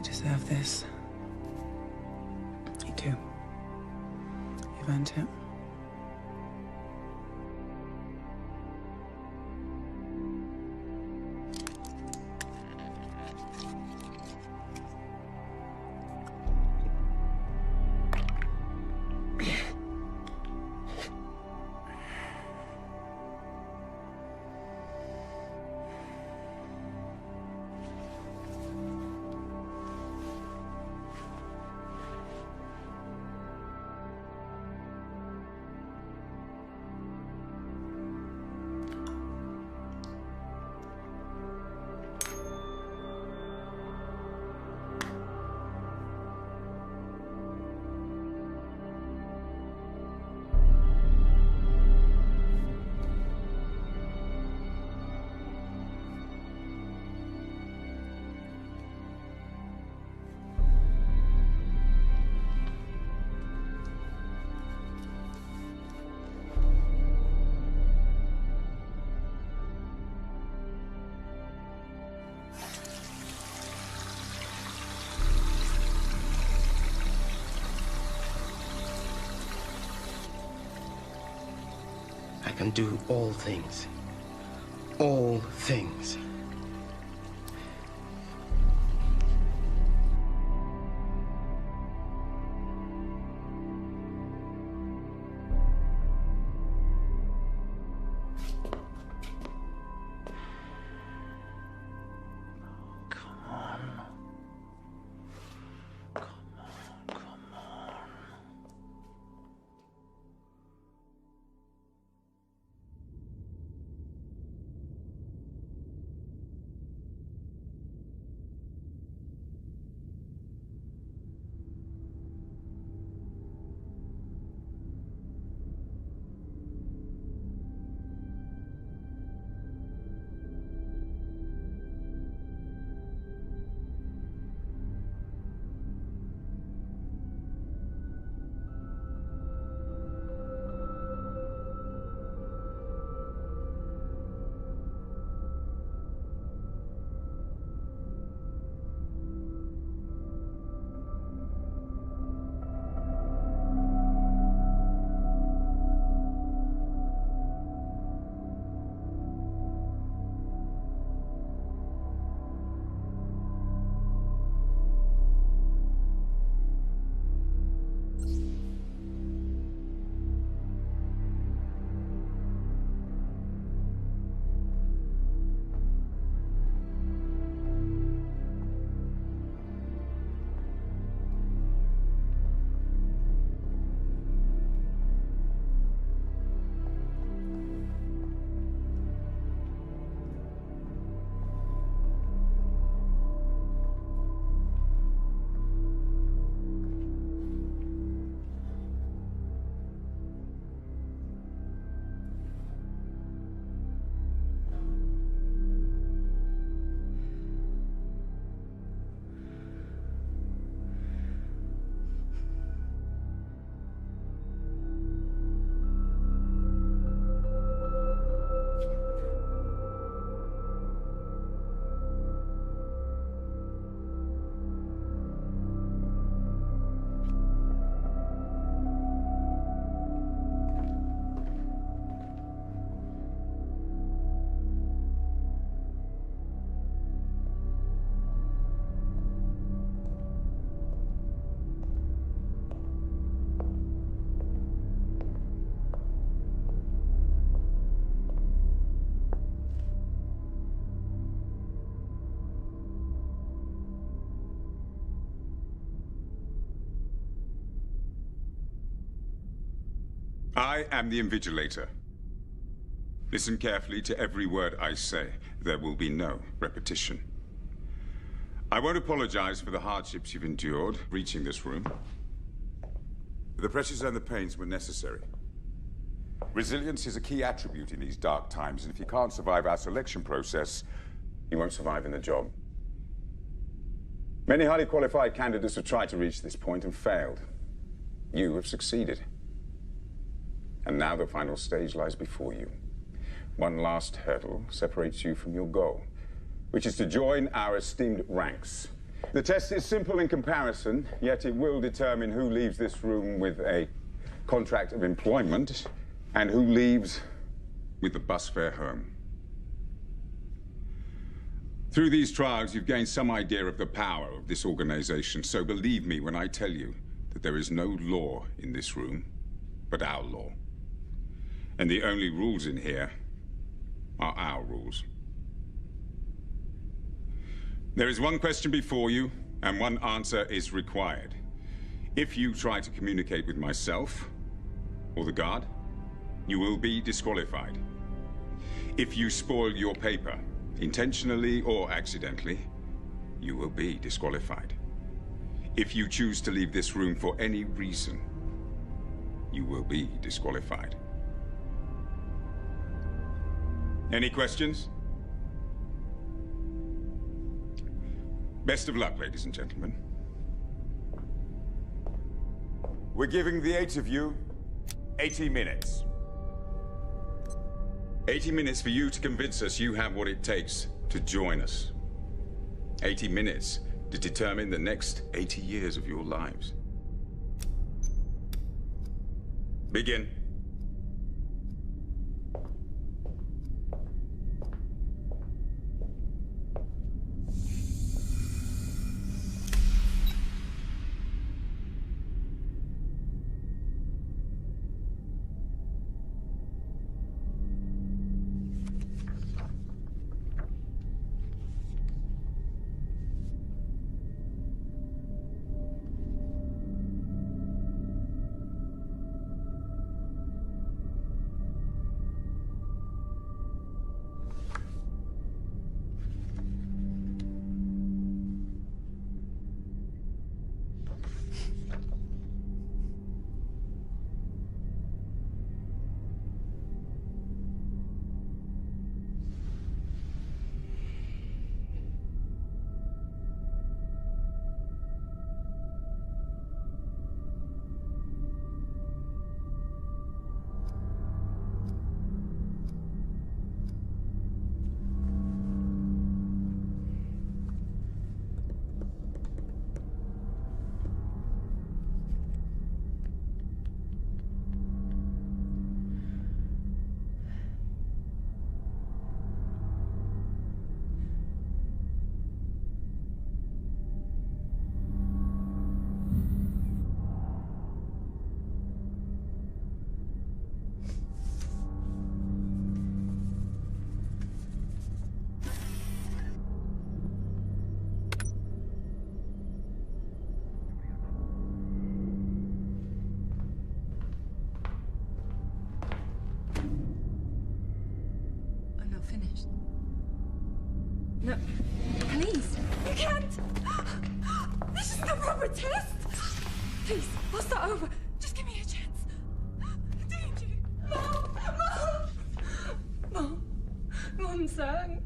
deserve this. You do. You've earned it. I can do all things. All things. I am the Invigilator. Listen carefully to every word I say. There will be no repetition. I won't apologize for the hardships you've endured reaching this room. The pressures and the pains were necessary. Resilience is a key attribute in these dark times, and if you can't survive our selection process, you won't survive in the job. Many highly qualified candidates have tried to reach this point and failed. You have succeeded. And now the final stage lies before you. One last hurdle separates you from your goal, which is to join our esteemed ranks. The test is simple in comparison, yet it will determine who leaves this room with a contract of employment and who leaves with the bus fare home. Through these trials, you've gained some idea of the power of this organization, so believe me when I tell you that there is no law in this room but our law. And the only rules in here are our rules. There is one question before you, and one answer is required. If you try to communicate with myself or the guard, you will be disqualified. If you spoil your paper, intentionally or accidentally, you will be disqualified. If you choose to leave this room for any reason, you will be disqualified. Any questions? Best of luck, ladies and gentlemen. We're giving the 8 of you 80 minutes. 80 minutes for you to convince us you have what it takes to join us. 80 minutes to determine the next 80 years of your lives. Begin. No, please, you can't! This is the proper test! Please, I'll start over. Just give me a chance. Danger! Mom! Mom! Mom sang.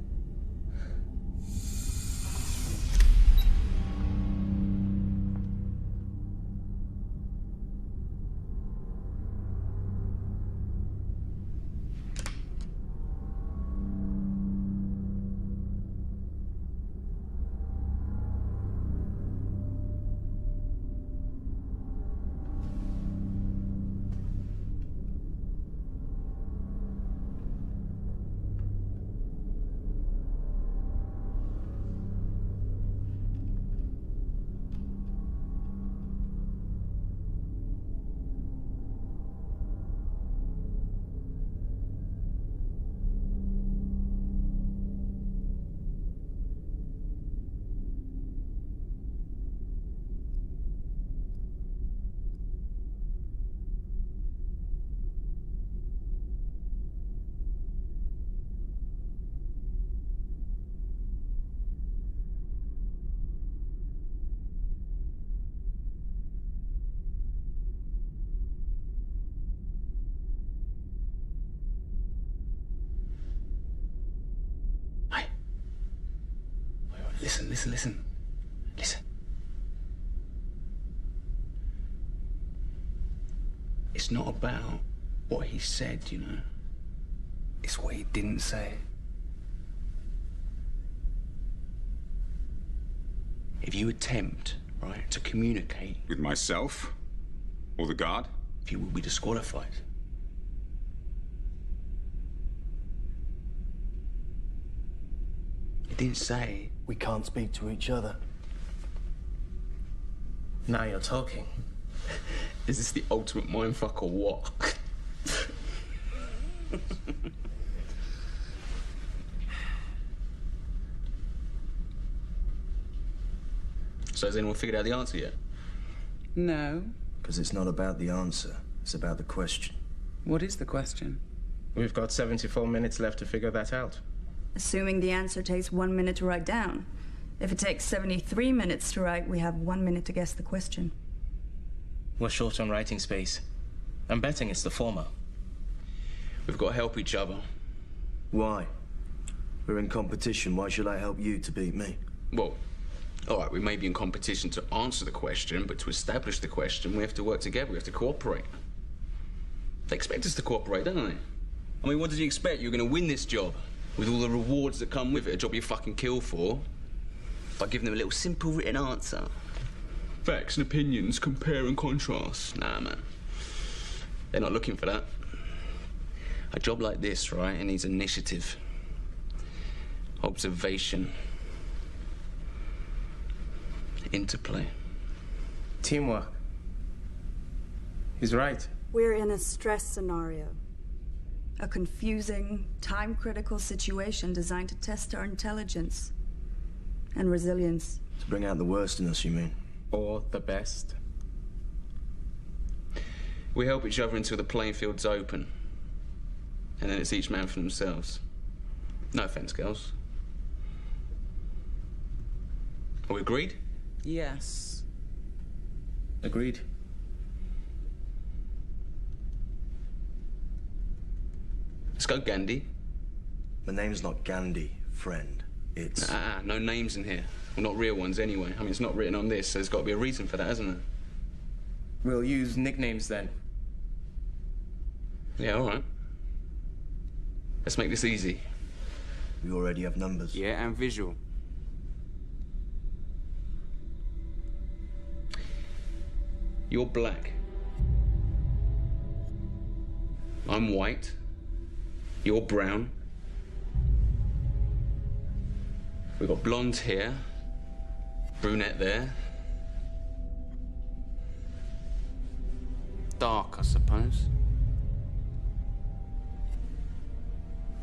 Listen. It's not about what he said, you know. It's what he didn't say. If you attempt, right, to communicate With myself? Or the guard? you will be disqualified. It didn't say. We can't speak to each other. Now you're talking. Is this the ultimate mindfuck or what? So has anyone figured out the answer yet? No. Because it's not about the answer, it's about the question. What is the question? We've got 74 minutes left to figure that out. Assuming the answer takes 1 minute to write down. If it takes 73 minutes to write, we have 1 minute to guess the question. We're short on writing space. I'm betting it's the former. We've got to help each other. Why? We're in competition. Why should I help you to beat me? Well, all right, we may be in competition to answer the question, but to establish the question, we have to work together. We have to cooperate. They expect us to cooperate, don't they? I mean, what did you expect? You're going to win this job with all the rewards that come with it, a job you fucking kill for, by giving them a little simple written answer. Facts and opinions, compare and contrast. Nah, man. They're not looking for that. A job like this, right, it needs initiative, observation, interplay. Teamwork. He's right. We're in a stress scenario. A confusing, time-critical situation designed to test our intelligence and resilience. To bring out the worst in us, you mean? Or the best. We help each other until the playing field's open. And then it's each man for themselves. No offense, girls. Are we agreed? Yes. Agreed. Let's go, Gandhi. My name's not Gandhi, friend. It's... No names in here. Well, not real ones anyway. I mean, it's not written on this, so there's got to be a reason for that, hasn't there? We'll use nicknames then. Yeah, all right. Let's make this easy. We already have numbers. Yeah, and visual. You're black. I'm white. You're brown. We've got blonde hair, brunette there. Dark, I suppose.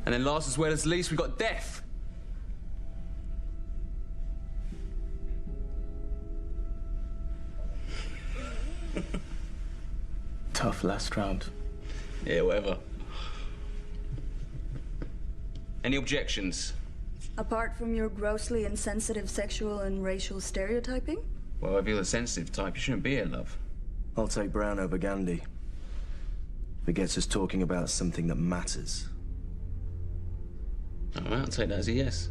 And then last as well as least, we've got death. Tough last round. Yeah, whatever. Any objections? Apart from your grossly insensitive sexual and racial stereotyping? Well, if you're the sensitive type, you shouldn't be here, love. I'll take Brown over Gandhi. If it gets us talking about something that matters. All right, I'll take that as a yes.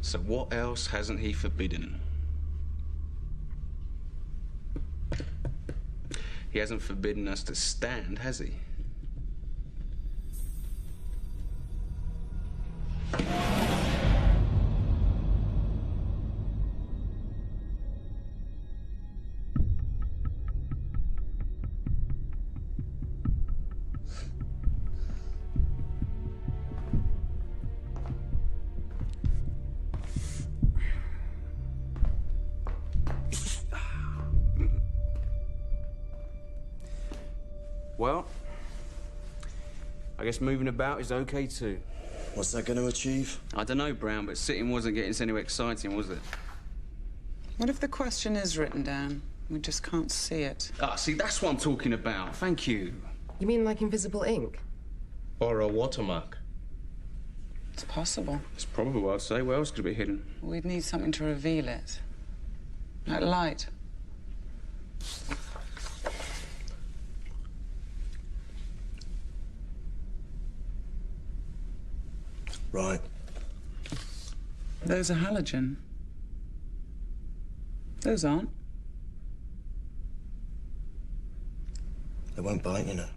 So what else hasn't he forbidden? He hasn't forbidden us to stand, has he? Well, I guess moving about is okay too. What's that going to achieve? I don't know, Brown, but sitting wasn't getting us anywhere exciting, was it? What if the question is written down? We just can't see it. Ah, see, that's what I'm talking about. Thank you. You mean like invisible ink? Or a watermark. It's possible. It's probably what I'd say. Where else could it be hidden? We'd need something to reveal it. Like light. Right. Those are halogen. Those aren't. They won't bite, you know.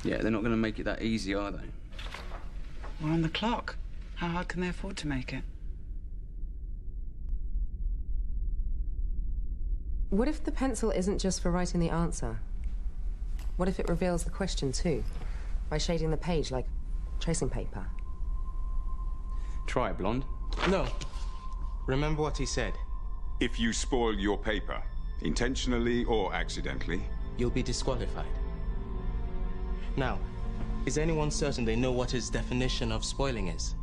Yeah, they're not going to make it that easy, are they? We're on the clock. How hard can they afford to make it? What if the pencil isn't just for writing the answer? What if it reveals the question too? By shading the page like tracing paper? Try it, Blonde. No. Remember what he said. If you spoil your paper, intentionally or accidentally, You'll be disqualified. Now, is anyone certain they know what his definition of spoiling is?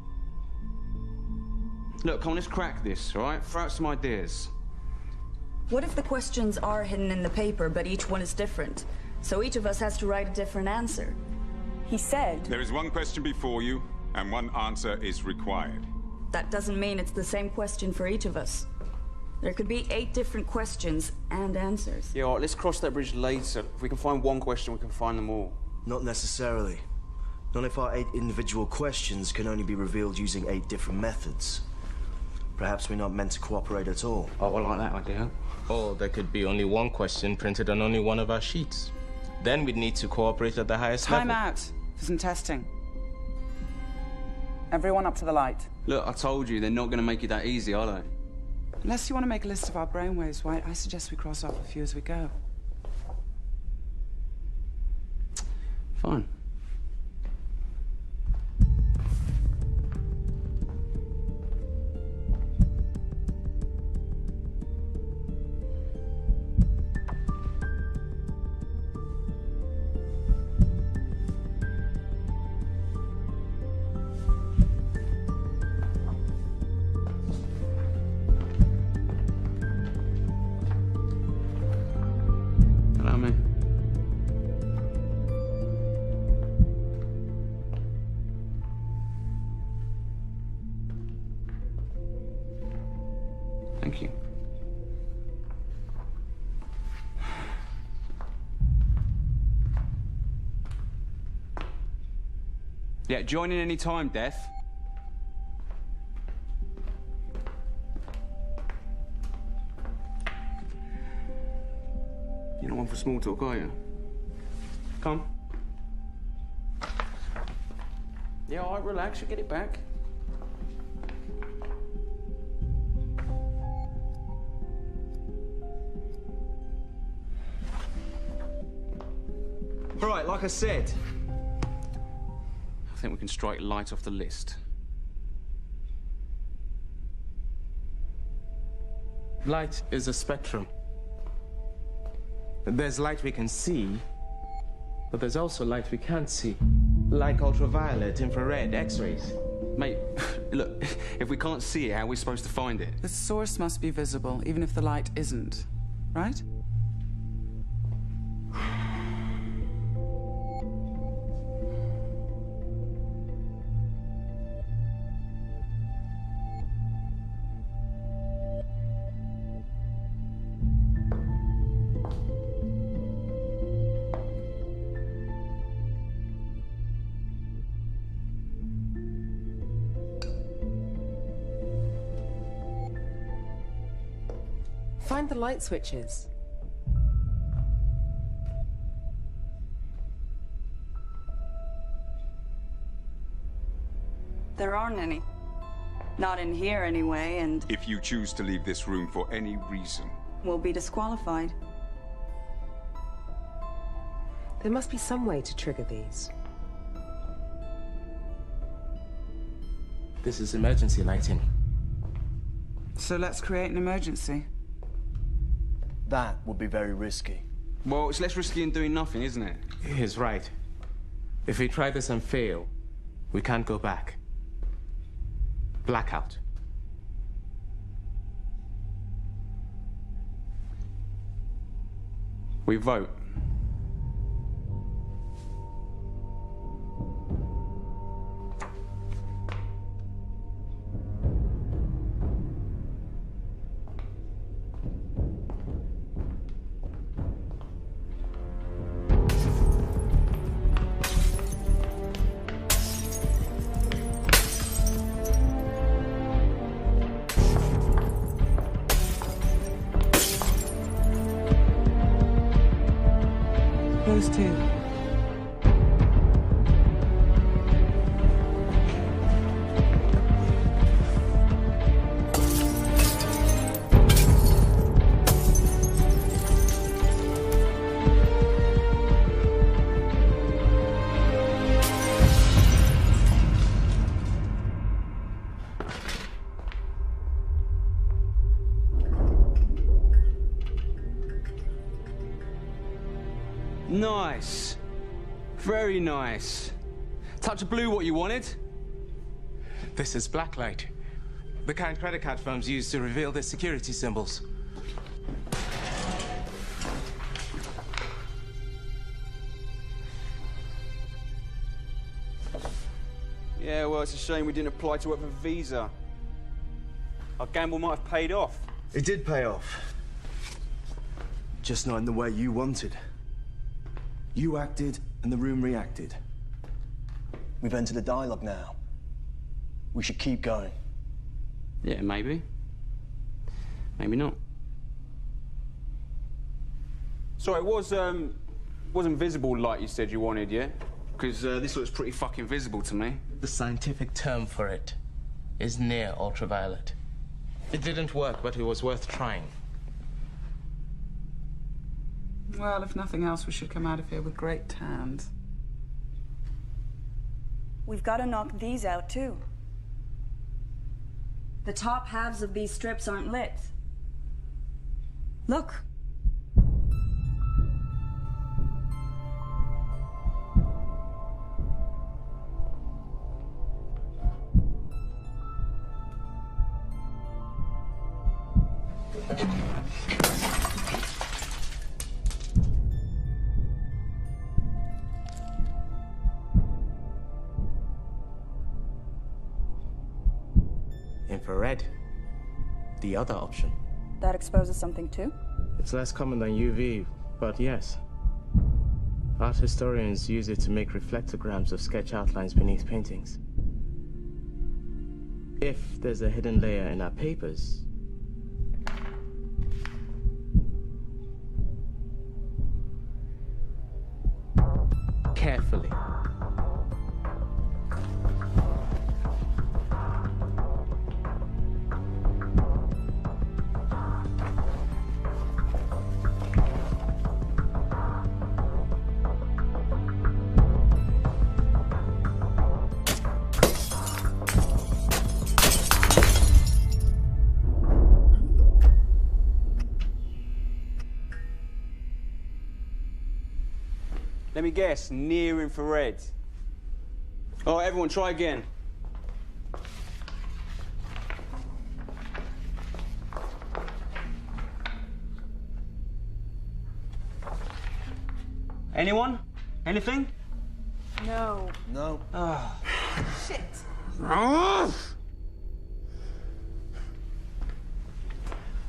Look, come on, let's crack this, all right? Throw out some ideas. What if the questions are hidden in the paper, but each one is different? So each of us has to write a different answer. He said... there is one question before you, and one answer is required. That doesn't mean it's the same question for each of us. There could be 8 different questions and answers. Yeah, all right, let's cross that bridge later. If we can find one question, we can find them all. Not necessarily. Not if our 8 individual questions can only be revealed using 8 different methods. Perhaps we're not meant to cooperate at all. Oh, I like that idea. Or there could be only one question printed on only one of our sheets. Then we'd need to cooperate at the highest level. Time out for some testing. Everyone up to the light. Look, I told you, they're not going to make it that easy, are they? Unless you want to make a list of our brainwaves, White, I suggest we cross off a few as we go. Fine. Allow me. Thank you. Yeah, join in any time, Death. You're not one for small talk, are you? Come. Yeah, all right, relax, you'll get it back. All right, like I said. I think we can strike light off the list. Light is a spectrum. There's light we can see, but there's also light we can't see. Like ultraviolet, infrared, X-rays. Mate, look, if we can't see it, how are we supposed to find it? The source must be visible, even if the light isn't, right? Find the light switches. There aren't any. Not in here, anyway, and If you choose to leave this room for any reason, we'll be disqualified. There must be some way to trigger these. This is emergency lighting. So let's create an emergency. That would be very risky. Well, it's less risky than doing nothing, isn't it? He's right. If we try this and fail, we can't go back. Blackout. We vote. supposed to? Nice. Very nice. Touch of blue what you wanted? This is blacklight. The kind credit card firms use to reveal their security symbols. Yeah, well, it's a shame we didn't apply to work for Visa. Our gamble might have paid off. It did pay off. Just not in the way you wanted. You acted, and the room reacted. We've entered a dialogue now. We should keep going. Yeah, maybe. Maybe not. So it wasn't visible like you said you wanted, yeah? Because this looks pretty fucking visible to me. The scientific term for it is near ultraviolet. It didn't work, but it was worth trying. Well, if nothing else, we should come out of here with great tans. We've got to knock these out, too. The top halves of these strips aren't lit. Look. Infrared. The other option. That exposes something, too? It's less common than UV, but yes. Art historians use it to make reflectograms of sketch outlines beneath paintings. If there's a hidden layer in our papers, carefully. Let me guess, near infrared. All right, everyone, try again. Anyone? Anything? No. No. Oh. Shit.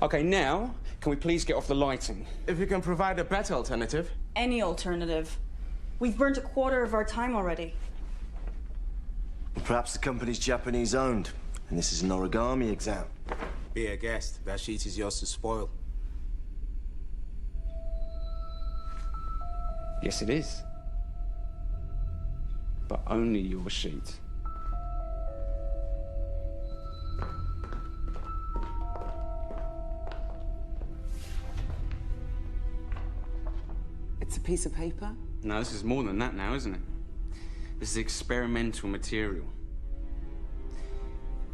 Okay, now, can we please get off the lighting? If you can provide a better alternative. Any alternative. We've burnt a quarter of our time already. Perhaps the company's Japanese-owned, and this is an origami exam. Be a guest. That sheet is yours to spoil. Yes, it is. But only your sheet. It's a piece of paper? No, this is more than that now, isn't it? This is experimental material.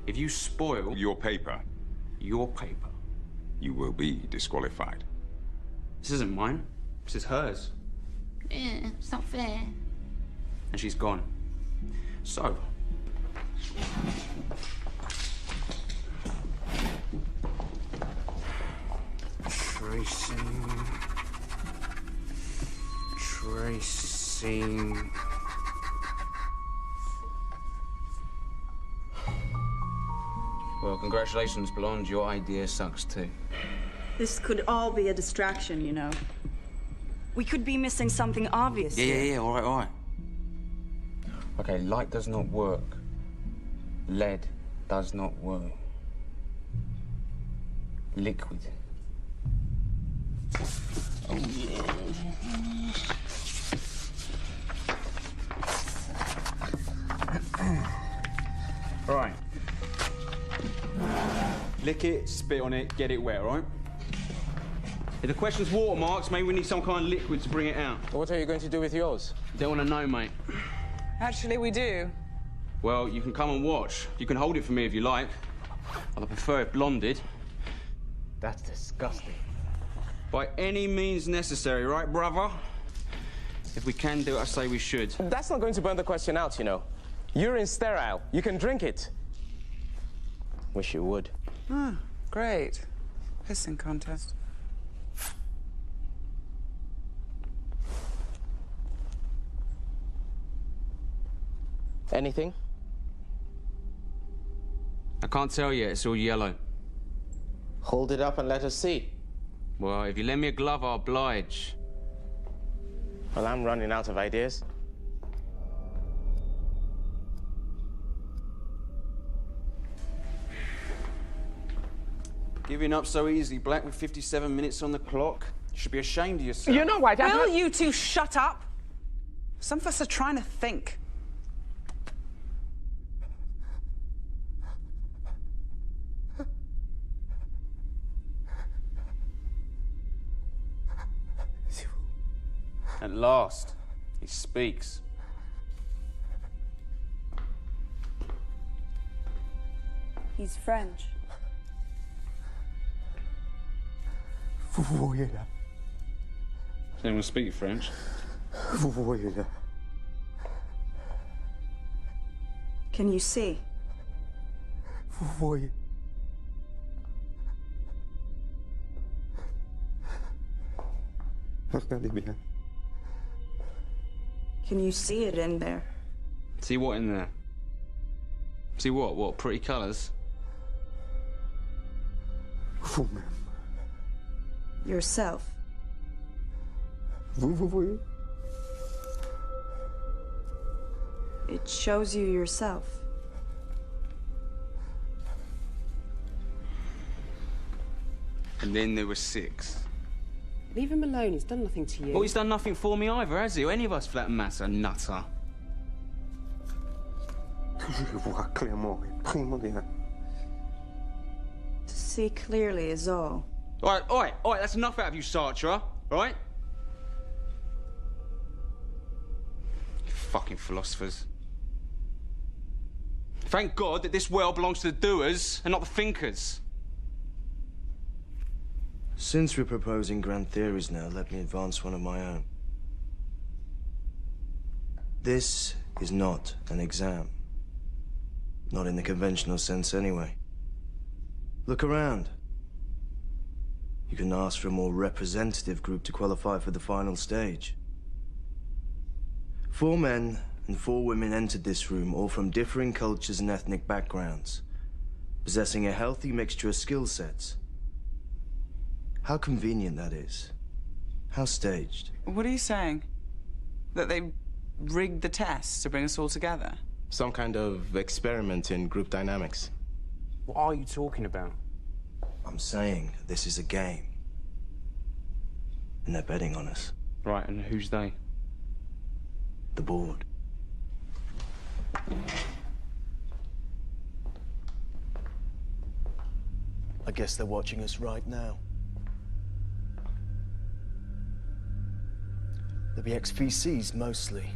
If you spoil... Your paper, your paper, you will be disqualified. this isn't mine. This is hers. It's not fair. And she's gone. So... Tracing... Well, congratulations, Blonde. Your idea sucks too. This could all be a distraction, you know. We could be missing something obvious. Yeah, all right. Okay, light does not work. Lead does not work. Liquid. Oh, yeah. Lick it, spit on it, get it wet, all right? If the question's watermarks, maybe we need some kind of liquid to bring it out. What are you going to do with yours? Don't want to know, mate. Actually, we do. Well, you can come and watch. You can hold it for me if you like. I'd prefer it blonded. That's disgusting. By any means necessary, right, brother? If we can do it, I say we should. That's not going to burn the question out, you know. Urine's sterile. You can drink it. Wish you would. Ah, great. Pissing contest. Anything? I can't tell yet. It's all yellow. Hold it up and let us see. Well, if you lend me a glove, I'll oblige. Well, I'm running out of ideas. Giving up so easy, Black, with 57 minutes on the clock. You should be ashamed of yourself. You know what? Will you two shut up? Some of us are trying to think. At last, he speaks. He's French. Does anyone speak French? Can you see? Can you see it in there? See what in there? See what? What? Pretty colours? Yourself. It shows you yourself. And then there were 6. Leave him alone. He's done nothing to you. Well, he's done nothing for me either, has he? Or any of us, for that matter, nutter. To see clearly is all. All right, that's enough out of you, Sartre, all right? You fucking philosophers. Thank God that this world belongs to the doers and not the thinkers. Since we're proposing grand theories now, let me advance one of my own. This is not an exam. Not in the conventional sense, anyway. Look around. You can ask for a more representative group to qualify for the final stage. 4 men and 4 women entered this room, all from differing cultures and ethnic backgrounds, possessing a healthy mixture of skill sets. How convenient that is. How staged. What are you saying? That they rigged the tests to bring us all together? Some kind of experiment in group dynamics. What are you talking about? I'm saying this is a game. And they're betting on us. Right, and who's they? The board. I guess they're watching us right now. They'll be ex-VCs, mostly.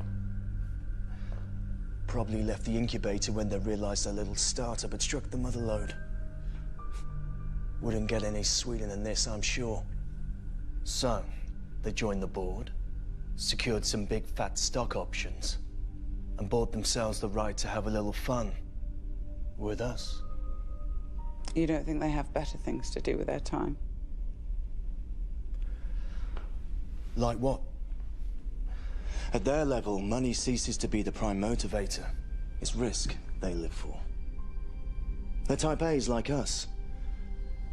Probably left the incubator when they realized their little startup had struck the mother lode. Wouldn't get any sweeter than this, I'm sure. So, they joined the board, secured some big fat stock options, and bought themselves the right to have a little fun with us. You don't think they have better things to do with their time? Like what? At their level, money ceases to be the prime motivator. It's risk they live for. They're type A's like us.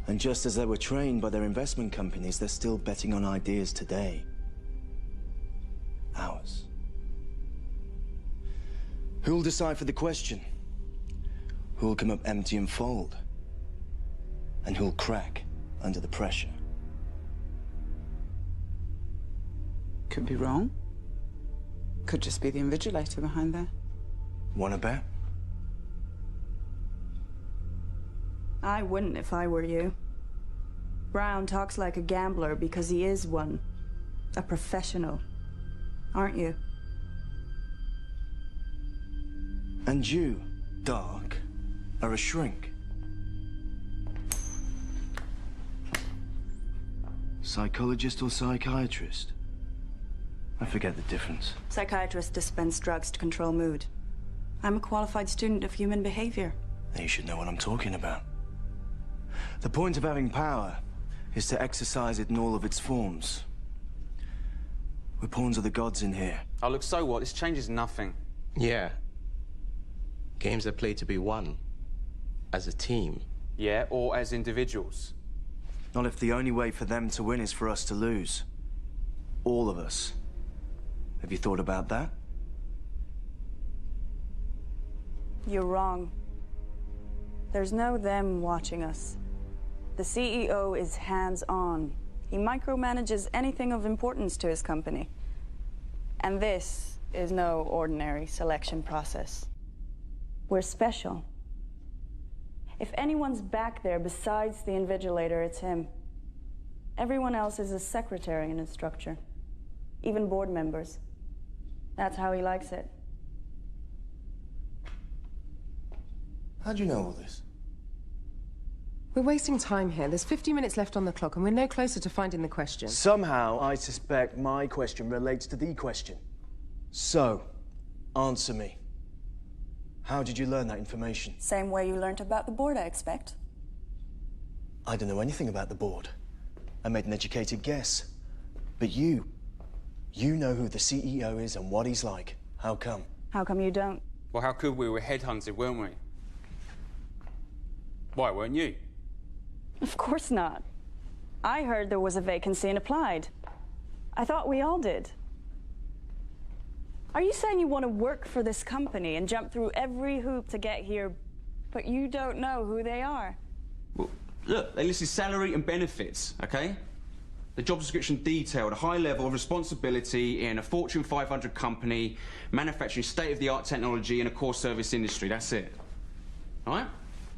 And just as they were trained by their investment companies, they're still betting on ideas today. Ours. Who'll decipher the question? Who'll come up empty and fold? And who'll crack under the pressure? Could be wrong. Could just be the invigilator behind there. Wanna bet? I wouldn't if I were you. Brown talks like a gambler because he is one. A professional. Aren't you? And you, Dark, are a shrink. Psychologist or psychiatrist? I forget the difference. Psychiatrists dispense drugs to control mood. I'm a qualified student of human behavior. Then you should know what I'm talking about. The point of having power is to exercise it in all of its forms. We're pawns of the gods in here. Oh, look, so what? This changes nothing. Yeah. Games are played to be won. As a team. Yeah, or as individuals. Not if the only way for them to win is for us to lose. All of us. Have you thought about that? You're wrong. There's no them watching us. The CEO is hands-on. He micromanages anything of importance to his company. And this is no ordinary selection process. We're special. If anyone's back there besides the invigilator, it's him. Everyone else is a secretary in his structure. Even board members. That's how he likes it. How'd you know all this? We're wasting time here. There's 50 minutes left on the clock, and we're no closer to finding the question. Somehow, I suspect my question relates to the question. So, answer me. How did you learn that information? Same way you learned about the board, I expect. I don't know anything about the board. I made an educated guess. But you know who the CEO is and what he's like. How come? How come you don't? Well, how could we? We were headhunted, weren't we? Why, weren't you? Of course not. I heard there was a vacancy and applied. I thought we all did. Are you saying you want to work for this company and jump through every hoop to get here, but you don't know who they are? Well, look, they listed salary and benefits, okay? The job description detailed a high level of responsibility in a Fortune 500 company, manufacturing state-of-the-art technology in a core service industry. That's it. All right?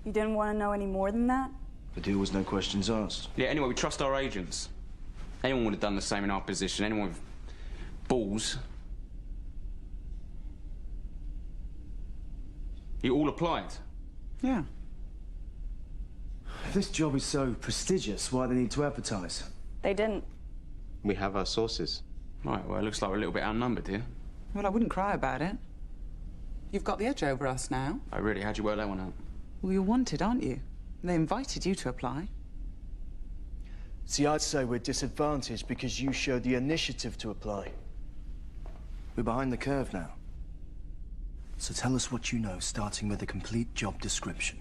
You didn't want to know any more than that? The deal was no questions asked. Yeah, anyway, we trust our agents. Anyone would have done the same in our position. Anyone with balls. You all applied? Yeah. If this job is so prestigious, why do they need to advertise? They didn't. We have our sources. Right, well, it looks like we're a little bit outnumbered here. Well, I wouldn't cry about it. You've got the edge over us now. Oh, really? How'd you work that one out? Well, you're wanted, aren't you? They invited you to apply. See, I'd say we're disadvantaged because you showed the initiative to apply. We're behind the curve now. So tell us what you know, starting with a complete job description.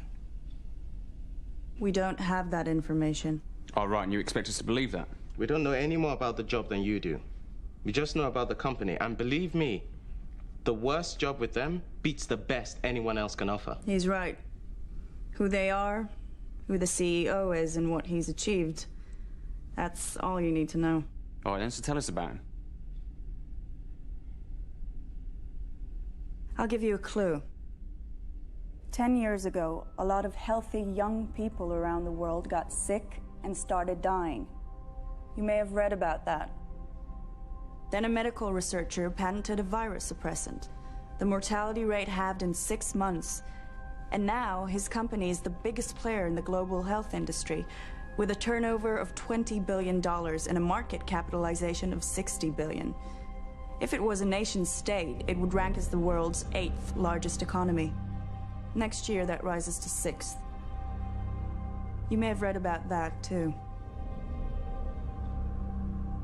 We don't have that information. Oh, right, and you expect us to believe that? We don't know any more about the job than you do. We just know about the company, and believe me, the worst job with them beats the best anyone else can offer. He's right. Who they are, who the CEO is, and what he's achieved. That's all you need to know. All right, then, so tell us about him. I'll give you a clue. 10 years ago, a lot of healthy young people around the world got sick and started dying. You may have read about that. Then a medical researcher patented a virus suppressant. The mortality rate halved in 6 months. And now his company is the biggest player in the global health industry, with a turnover of $20 billion and a market capitalization of $60 billion. If it was a nation state, it would rank as the world's 8th largest economy. Next year, that rises to 6th. You may have read about that, too.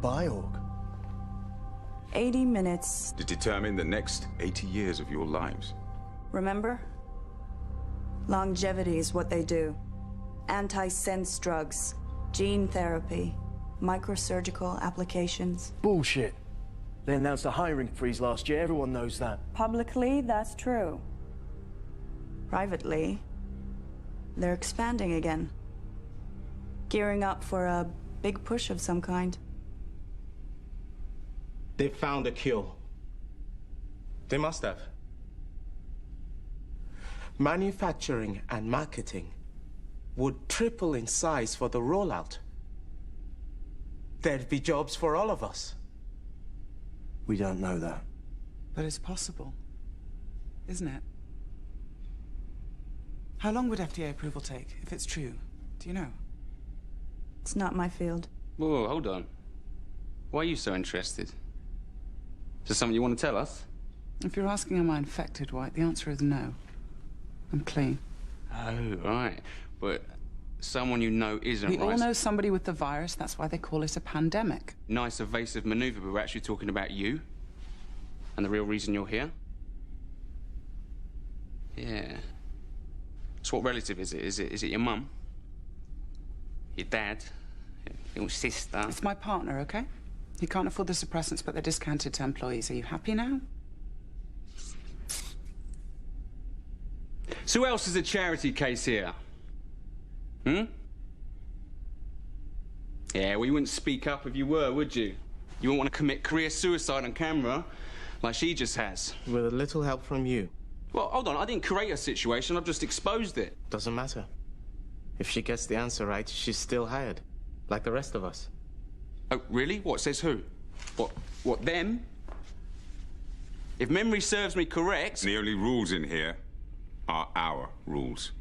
Biorg? 80 minutes. To determine the next 80 years of your lives. Remember? Longevity is what they do. Anti-sense drugs, gene therapy, microsurgical applications. Bullshit. They announced a hiring freeze last year. Everyone knows that. Publicly, that's true. Privately, they're expanding again. Gearing up for a big push of some kind. They found a cure. They must have. Manufacturing and marketing would triple in size for the rollout. There'd be jobs for all of us. We don't know that. But it's possible, isn't it? How long would FDA approval take, if it's true? Do you know? It's not my field. Whoa, hold on. Why are you so interested? Is there something you want to tell us? If you're asking am I infected, White, the answer is no. I'm clean. Oh, right. But someone you know isn't, We right? all know somebody with the virus, that's why they call it a pandemic. Nice evasive maneuver, but we're actually talking about you. And the real reason you're here? Yeah. So what relative is it? Is it your mum? Your dad? Your sister? It's my partner, okay? He can't afford the suppressants, but they're discounted to employees. Are you happy now? So who else is a charity case here? Hmm? Yeah, well, you wouldn't speak up if you were, would you? You wouldn't want to commit career suicide on camera like she just has. With a little help from you. Well, hold on, I didn't create a situation, I've just exposed it. Doesn't matter. If she gets the answer right, she's still hired. Like the rest of us. Oh, really? What, says who? What, them? If memory serves me correct... The only rules in here are our rules.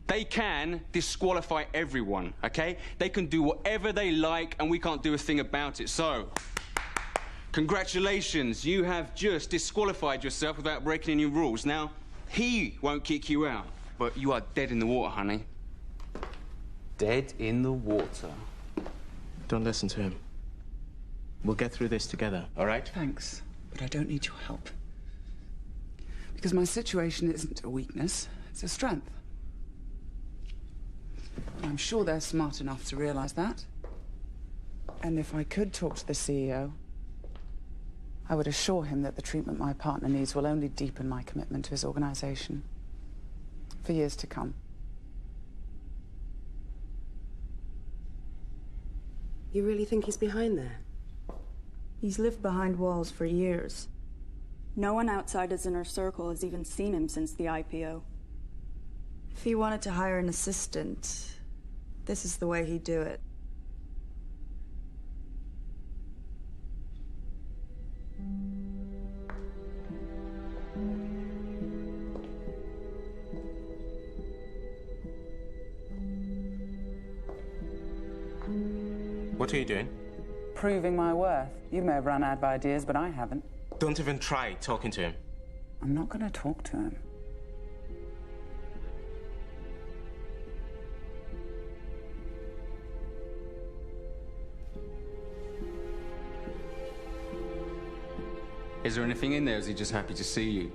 They can disqualify everyone, okay? They can do whatever they like and we can't do a thing about it. So, congratulations, you have just disqualified yourself without breaking any rules. Now, he won't kick you out, but you are dead in the water, honey. Dead in the water. Don't listen to him. We'll get through this together, all right? Thanks, but I don't need your help. Because my situation isn't a weakness, it's a strength. I'm sure they're smart enough to realize that. And if I could talk to the CEO, I would assure him that the treatment my partner needs will only deepen my commitment to his organization for years to come. You really think he's behind there? He's lived behind walls for years. No one outside his inner circle has even seen him since the IPO. If he wanted to hire an assistant, this is the way he'd do it. What are you doing? Proving my worth. You may have run out of ideas, but I haven't. Don't even try talking to him. I'm not going to talk to him. Is there anything in there, or is he just happy to see you?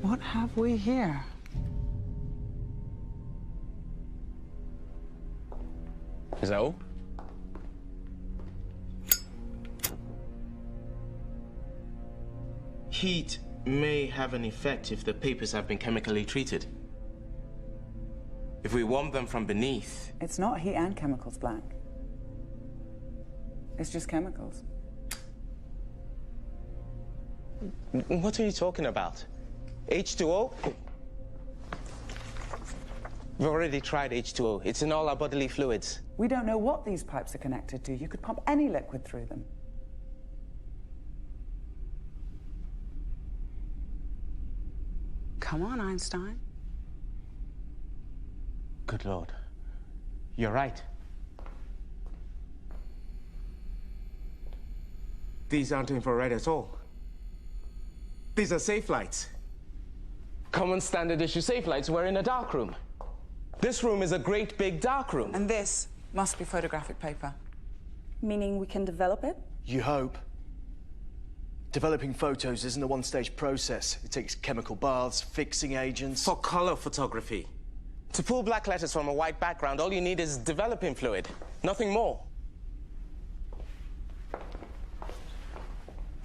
What have we here? Is that all? Heat may have an effect if the papers have been chemically treated. If we warm them from beneath... It's not heat and chemicals, Black. It's just chemicals. What are you talking about? H2O? We've already tried H2O. It's in all our bodily fluids. We don't know what these pipes are connected to. You could pump any liquid through them. Come on, Einstein. Good Lord. You're right. These aren't infrared at all. These are safe lights. Common standard issue safe lights were in a dark room. This room is a great big dark room. And this must be photographic paper. Meaning we can develop it? You hope. Developing photos isn't a one-stage process. It takes chemical baths, fixing agents... For color photography. To pull black letters from a white background, all you need is developing fluid. Nothing more.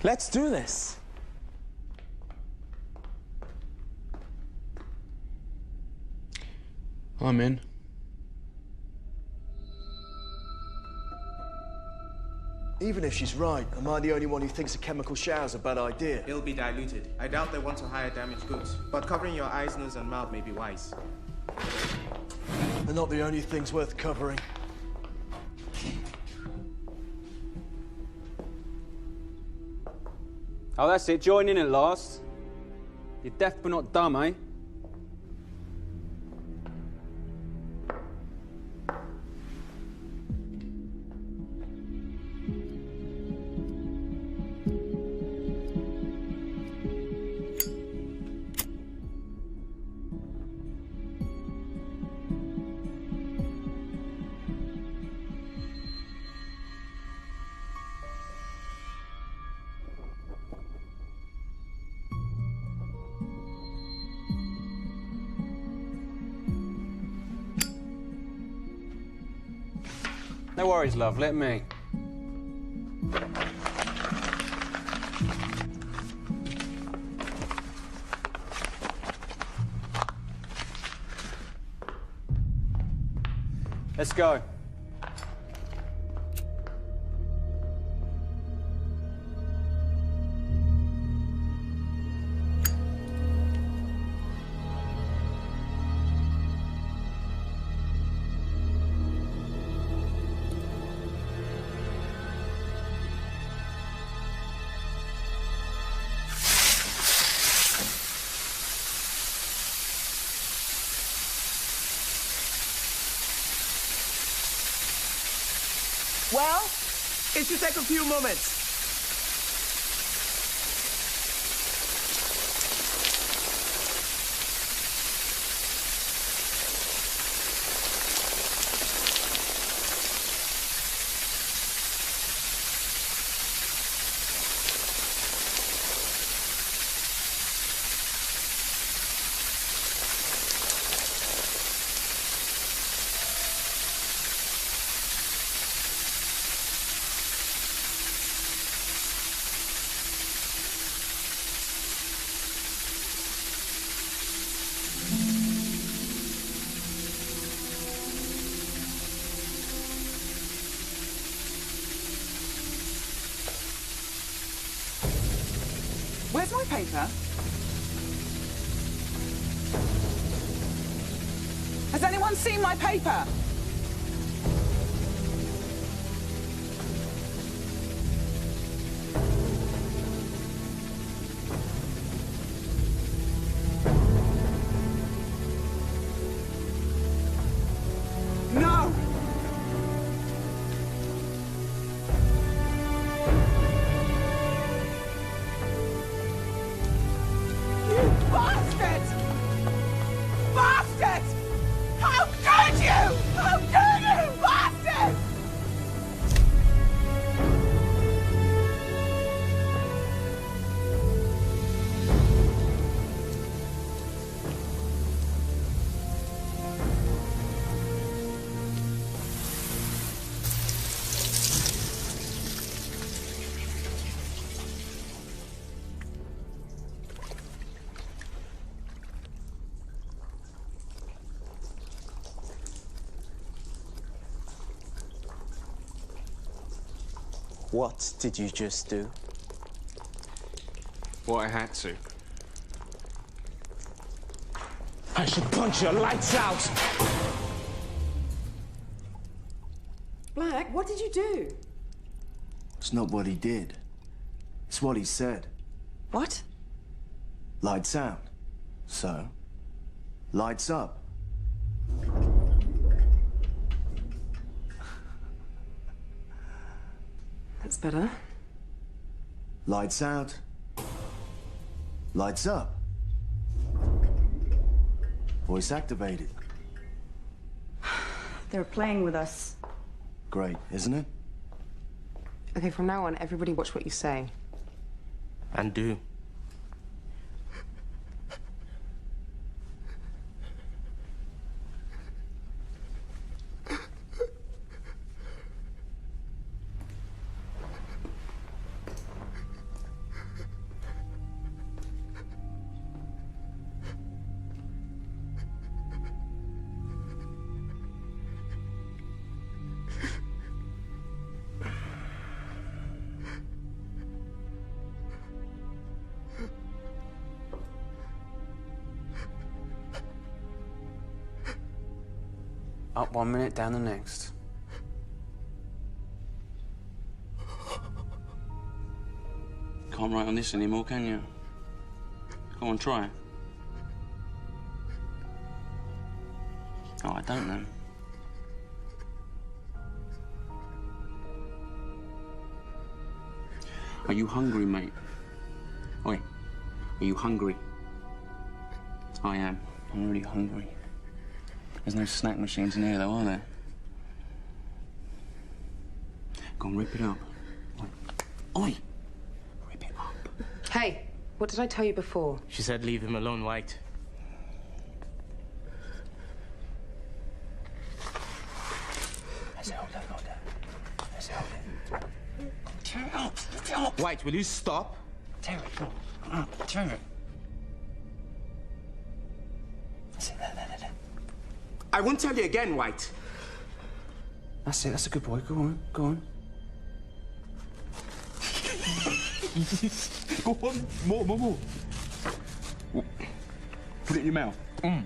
Let's do this. I'm in. Even if she's right, am I the only one who thinks a chemical shower's a bad idea? It'll be diluted. I doubt they want to hire damaged goods, but covering your eyes, nose, and mouth may be wise. They're not the only things worth covering. Oh, that's it. Join in at last. You're deaf but not dumb, eh? No worries, love. Let me. Let's go. Well, it should take a few moments. Where's my paper? Has anyone seen my paper? No! Bastard! Bastard! How could you? How could you, bastard! What did you just do? What I had to. I should punch your lights out! Black, what did you do? It's not what he did. It's what he said. What? Lights out. So, lights up. That's better. Lights out. Lights up. Voice activated. They're playing with us. Great, isn't it? Okay, from now on, everybody watch what you say. And do. Up 1 minute, down the next. Can't write on this anymore, can you? Go on, try. Oh, I don't know. Are you hungry, mate? Oi, are you hungry? I am. I'm really hungry. There's no snack machines in here, though, are there? Go on, rip it up. Oi! Oi! Rip it up. Hey, what did I tell you before? She said leave him alone, White. Tear it up! Rip it up! White, will you stop? Tear it up. Tear it. There. I won't tell you again, White. That's it, that's a good boy. Go on, go on. Go on, more. Put it in your mouth. Mm.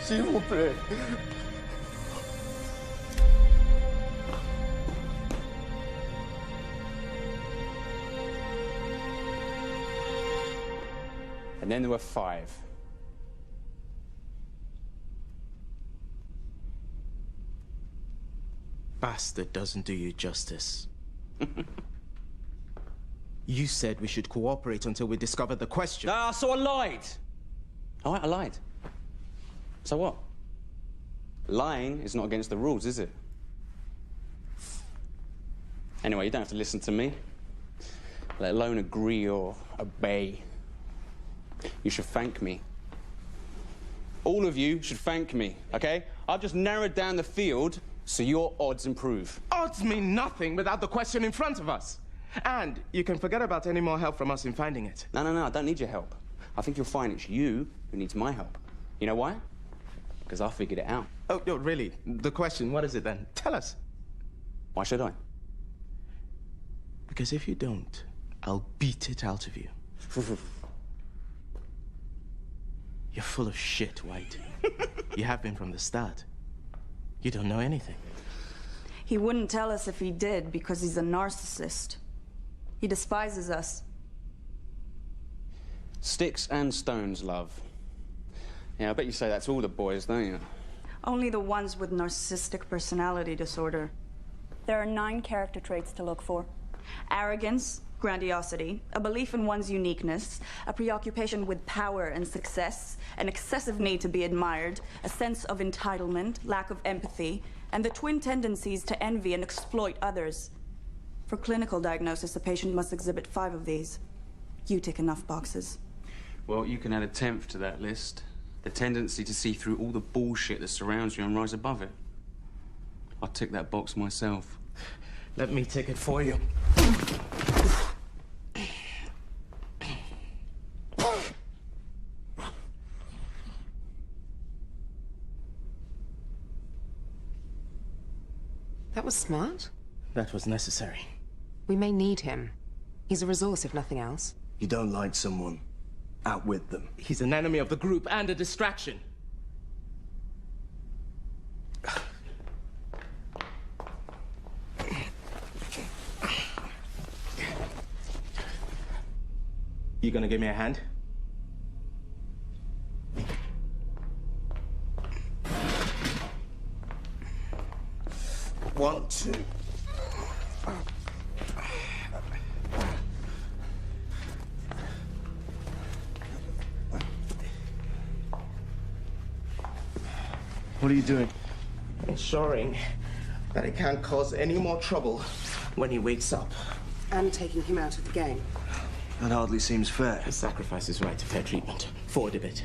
S'il vous plaît. And then there were 5. Bastard doesn't do you justice. You said we should cooperate until we discover the question. Ah, so I lied. All right, I lied. So what? Lying is not against the rules, is it? Anyway, you don't have to listen to me, let alone agree or obey. You should thank me. All of you should thank me, okay? I've just narrowed down the field so your odds improve. Odds mean nothing without the question in front of us. And you can forget about any more help from us in finding it. No, I don't need your help. I think you'll find it's you who needs my help. You know why? Because I figured it out. Oh, no, really? The question, what is it then? Tell us. Why should I? Because if you don't, I'll beat it out of you. You're full of shit, White. You have been from the start. You don't know anything. He wouldn't tell us if he did because he's a narcissist. He despises us. Sticks and stones, love. Yeah, I bet you say that to all the boys, don't you? Only the ones with narcissistic personality disorder. There are 9 character traits to look for. Arrogance, grandiosity, a belief in one's uniqueness, a preoccupation with power and success, an excessive need to be admired, a sense of entitlement, lack of empathy, and the twin tendencies to envy and exploit others. For clinical diagnosis, a patient must exhibit 5 of these. You tick enough boxes. Well, you can add a 10th to that list. The tendency to see through all the bullshit that surrounds you and rise above it. I'll tick that box myself. Let me tick it for you. That was smart. That was necessary. We may need him. He's a resource, if nothing else. You don't like someone, outwit them. He's an enemy of the group and a distraction. You gonna give me a hand? One, two. What are you doing? Ensuring that it can't cause any more trouble when he wakes up. And taking him out of the game. That hardly seems fair. He sacrifices right to fair treatment. Forward a bit.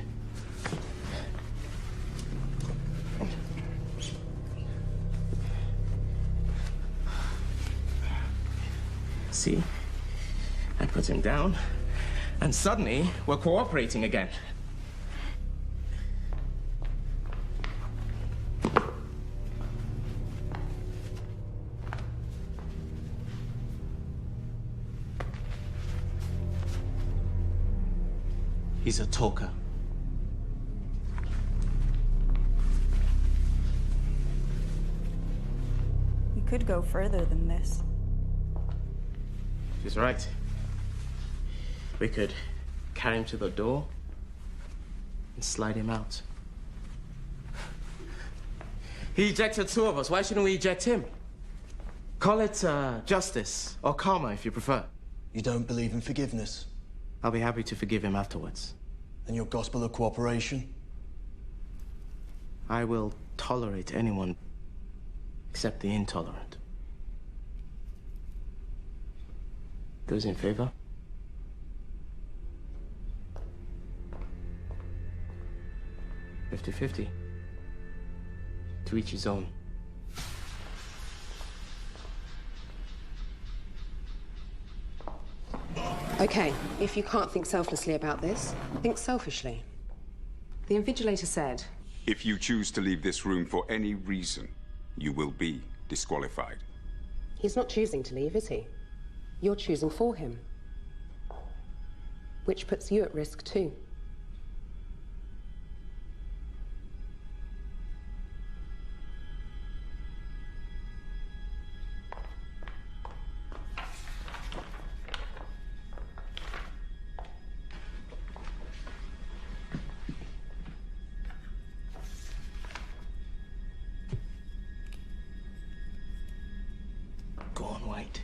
See? I put him down, and suddenly we're cooperating again. He's a talker. We could go further than this. She's right. We could carry him to the door and slide him out. He ejected two of us. Why shouldn't we eject him? Call it justice or karma if you prefer. You don't believe in forgiveness? I'll be happy to forgive him afterwards. And your gospel of cooperation? I will tolerate anyone except the intolerant. Those in favor? $50-50. To each his own. Okay, if you can't think selflessly about this, think selfishly. The invigilator said... If you choose to leave this room for any reason, you will be disqualified. He's not choosing to leave, is he? You're choosing for him. Which puts you at risk, too. Go on, White.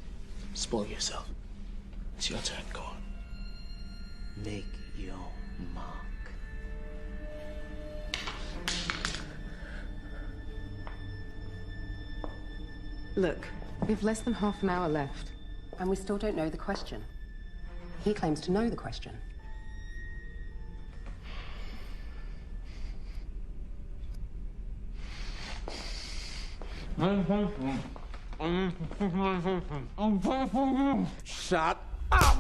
Spoil yourself. It's your turn. Go on. Make your mark. Look, we've less than half an hour left, and we still don't know the question. He claims to know the question. Shut up!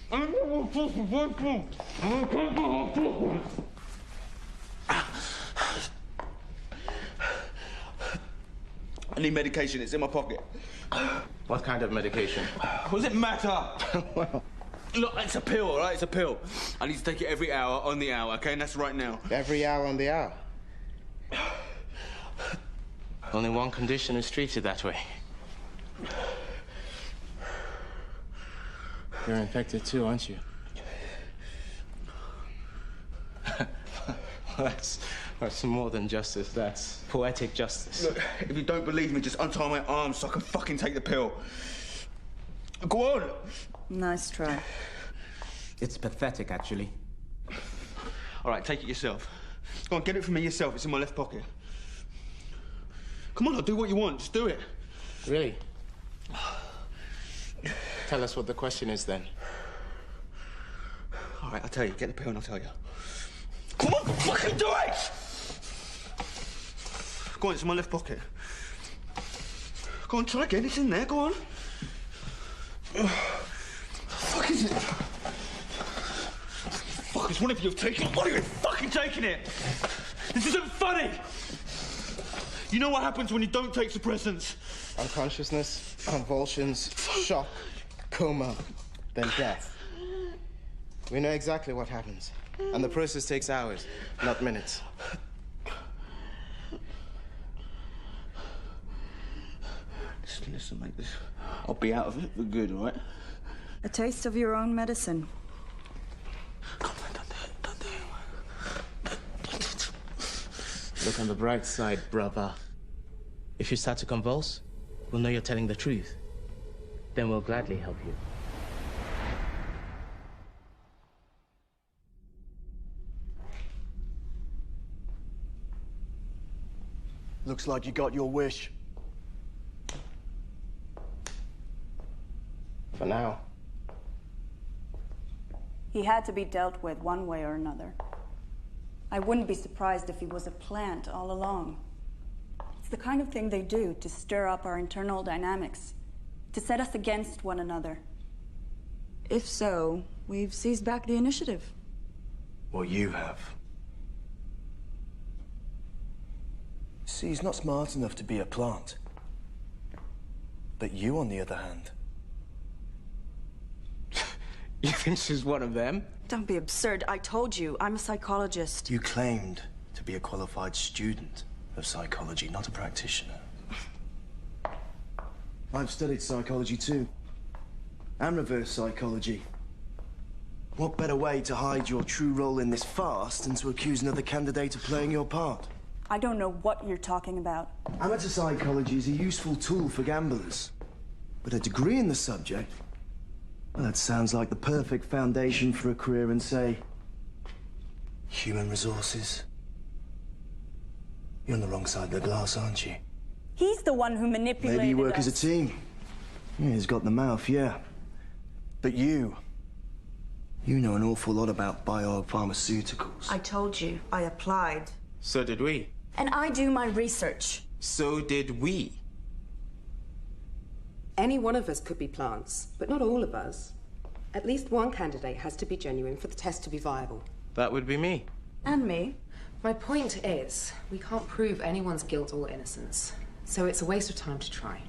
I need medication. It's in my pocket. What kind of medication? What does it matter? Well, look, it's a pill, all right? It's a pill. I need to take it every hour on the hour, okay? And that's right now. every hour on the hour. Only one condition is treated that way. You're infected too, aren't you? That's more than justice. That's poetic justice. Look, if you don't believe me, just untie my arms so I can fucking take the pill. Go on. Nice try. It's pathetic, actually. All right, take it yourself. Go on, get it from me yourself. It's in my left pocket. Come on, I'll do what you want. Just do it. Really? Tell us what the question is, then. All right, I'll tell you. Get the pill and I'll tell you. Come on, fucking do it! Go on, it's in my left pocket. Go on, try again. It's in there. Go on. What the fuck is it? Fuck, it's one of you have taken it. One of you have fucking taken it! This isn't funny! You know what happens when you don't take suppressants? Unconsciousness, convulsions, shock, coma, then death. We know exactly what happens. And the process takes hours, not minutes. Listen, mate, this... I'll be out of it for good, all right? A taste of your own medicine. Come on, don't do it. Look on the bright side, brother. If you start to convulse, we'll know you're telling the truth. Then we'll gladly help you. Looks like you got your wish. For now. He had to be dealt with one way or another. I wouldn't be surprised if he was a plant all along. It's the kind of thing they do to stir up our internal dynamics, to set us against one another. If so, we've seized back the initiative. Well, you have. See, he's not smart enough to be a plant. But you, on the other hand... You think she's one of them? Don't be absurd. I told you, I'm a psychologist. You claimed to be a qualified student of psychology, not a practitioner. I've studied psychology too, and reverse psychology. What better way to hide your true role in this farce than to accuse another candidate of playing your part? I don't know what you're talking about. Amateur psychology is a useful tool for gamblers, but a degree in the subject, well, that sounds like the perfect foundation for a career in, say, human resources. You're on the wrong side of the glass, aren't you? He's the one who manipulated Maybe you work us. as a team. Yeah, he's got the mouth, yeah. But you know an awful lot about biopharmaceuticals. I told you, I applied. So did we. And I do my research. So did we. Any one of us could be plants, but not all of us. At least one candidate has to be genuine for the test to be viable. That would be me. And me. My point is, we can't prove anyone's guilt or innocence, so it's a waste of time to try.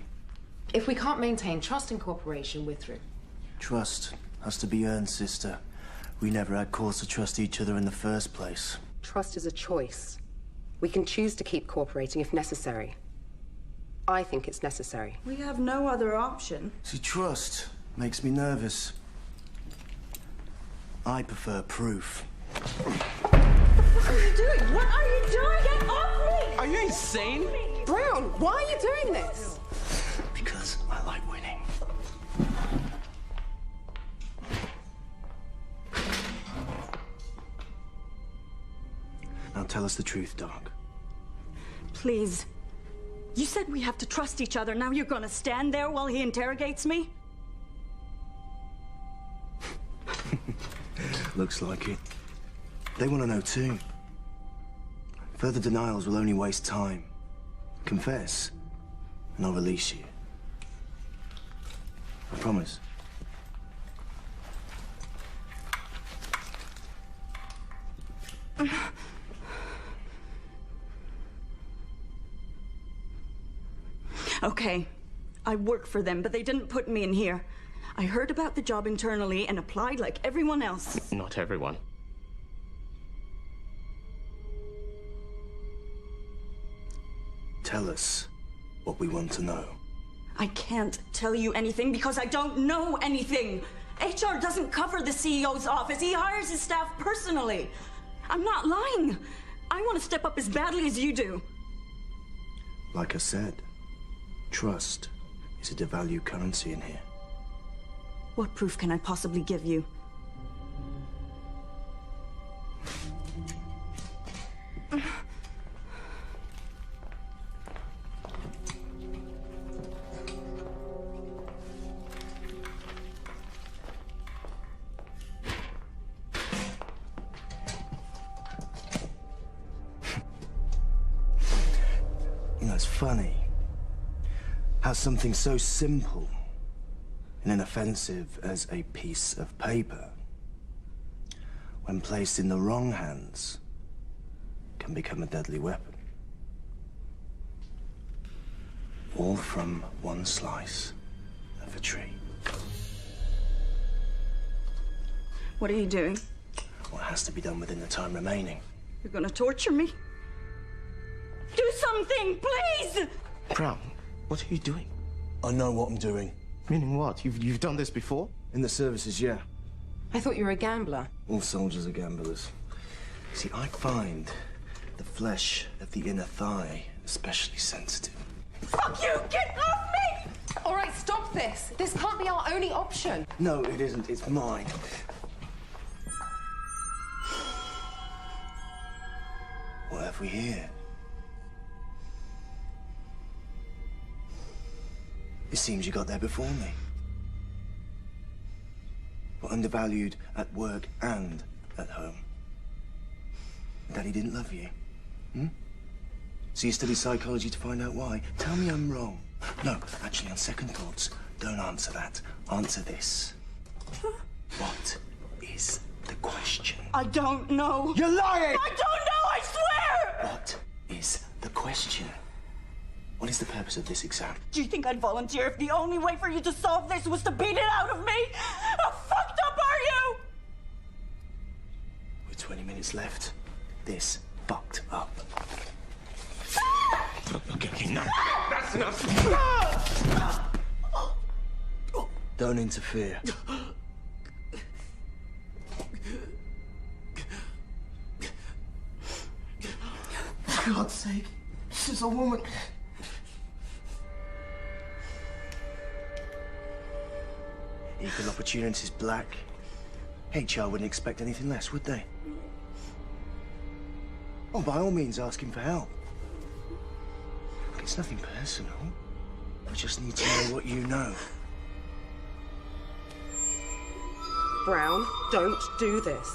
If we can't maintain trust and cooperation, we're through. Trust has to be earned, sister. We never had cause to trust each other in the first place. Trust is a choice. We can choose to keep cooperating if necessary. I think it's necessary. We have no other option. See, trust makes me nervous. I prefer proof. What are you doing? What are you doing? Get off me! Are you insane? Brown, why are you doing this? Because I like winning. Now tell us the truth, Doc. Please. You said we have to trust each other. Now you're gonna stand there while he interrogates me? Looks like it. They want to know too. Further denials will only waste time. Confess, and I'll release you. I promise. Okay, I work for them, but they didn't put me in here. I heard about the job internally and applied like everyone else. Not everyone. Tell us what we want to know. I can't tell you anything because I don't know anything. HR doesn't cover the CEO's office. He hires his staff personally. I'm not lying. I want to step up as badly as you do. Like I said, trust is a devalued currency in here. What proof can I possibly give you? You know, it's funny how something so simple and inoffensive as a piece of paper, when placed in the wrong hands, can become a deadly weapon. All from one slice of a tree. What are you doing? What has to be done within the time remaining. You're gonna torture me? Do something, please! Brown, what are you doing? I know what I'm doing. Meaning what? You've done this before? In the services, yeah. I thought you were a gambler. All soldiers are gamblers. See, I find the flesh of the inner thigh especially sensitive. Fuck you! Get off me! All right, stop this. This can't be our only option. No, it isn't. It's mine. What have we here? It seems you got there before me. Were undervalued at work and at home. Daddy didn't love you. So you studied psychology to find out why? Tell me I'm wrong. No, actually, on second thoughts, don't answer that. Answer this. What is the question? I don't know. You're lying! I don't know, I swear! What is the question? What is the purpose of this exam? Do you think I'd volunteer if the only way for you to solve this was to beat it out of me? How fucked up are you? With 20 minutes left, this fucked up. Okay, no. That's enough. Don't interfere. For God's sake, this is a woman. Equal opportunities black. HR wouldn't expect anything less, would they? Oh, by all means, ask him for help. Look, it's nothing personal. I just need to know what you know. Brown, don't do this.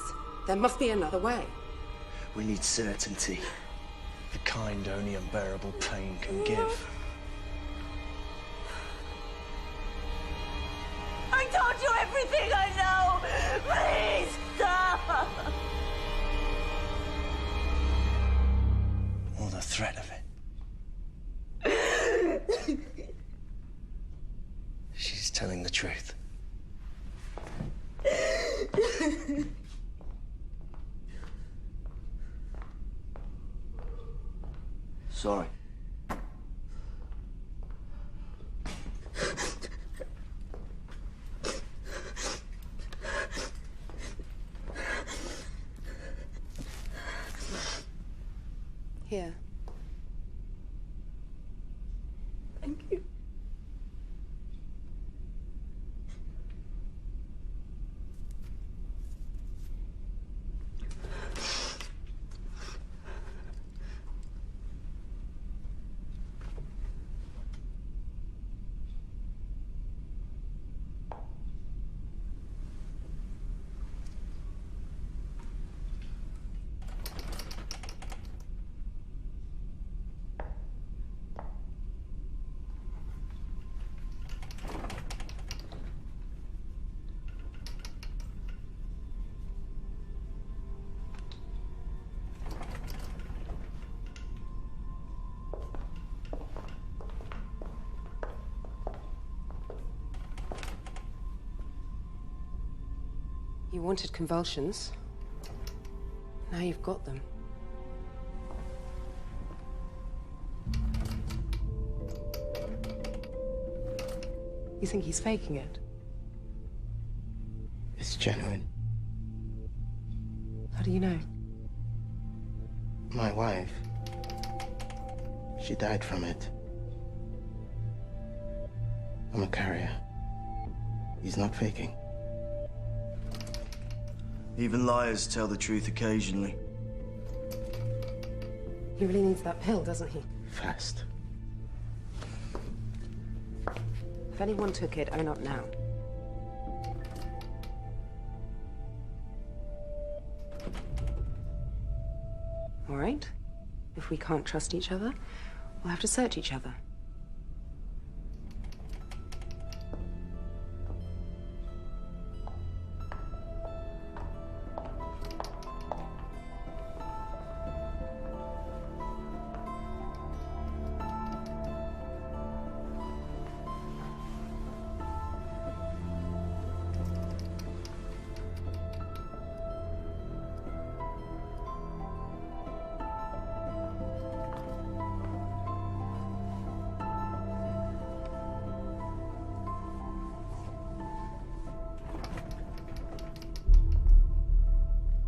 There must be another way. We need certainty. The kind only unbearable pain can give. I told you everything I know! Please, stop! Or the threat of it. She's telling the truth. Sorry. Here. Thank you. You wanted convulsions. Now you've got them. You think he's faking it? It's genuine. How do you know? My wife. She died from it. I'm a carrier. He's not faking. Even liars tell the truth occasionally. He really needs that pill, doesn't he? Fast. If anyone took it, own up now. All right? If we can't trust each other, we'll have to search each other.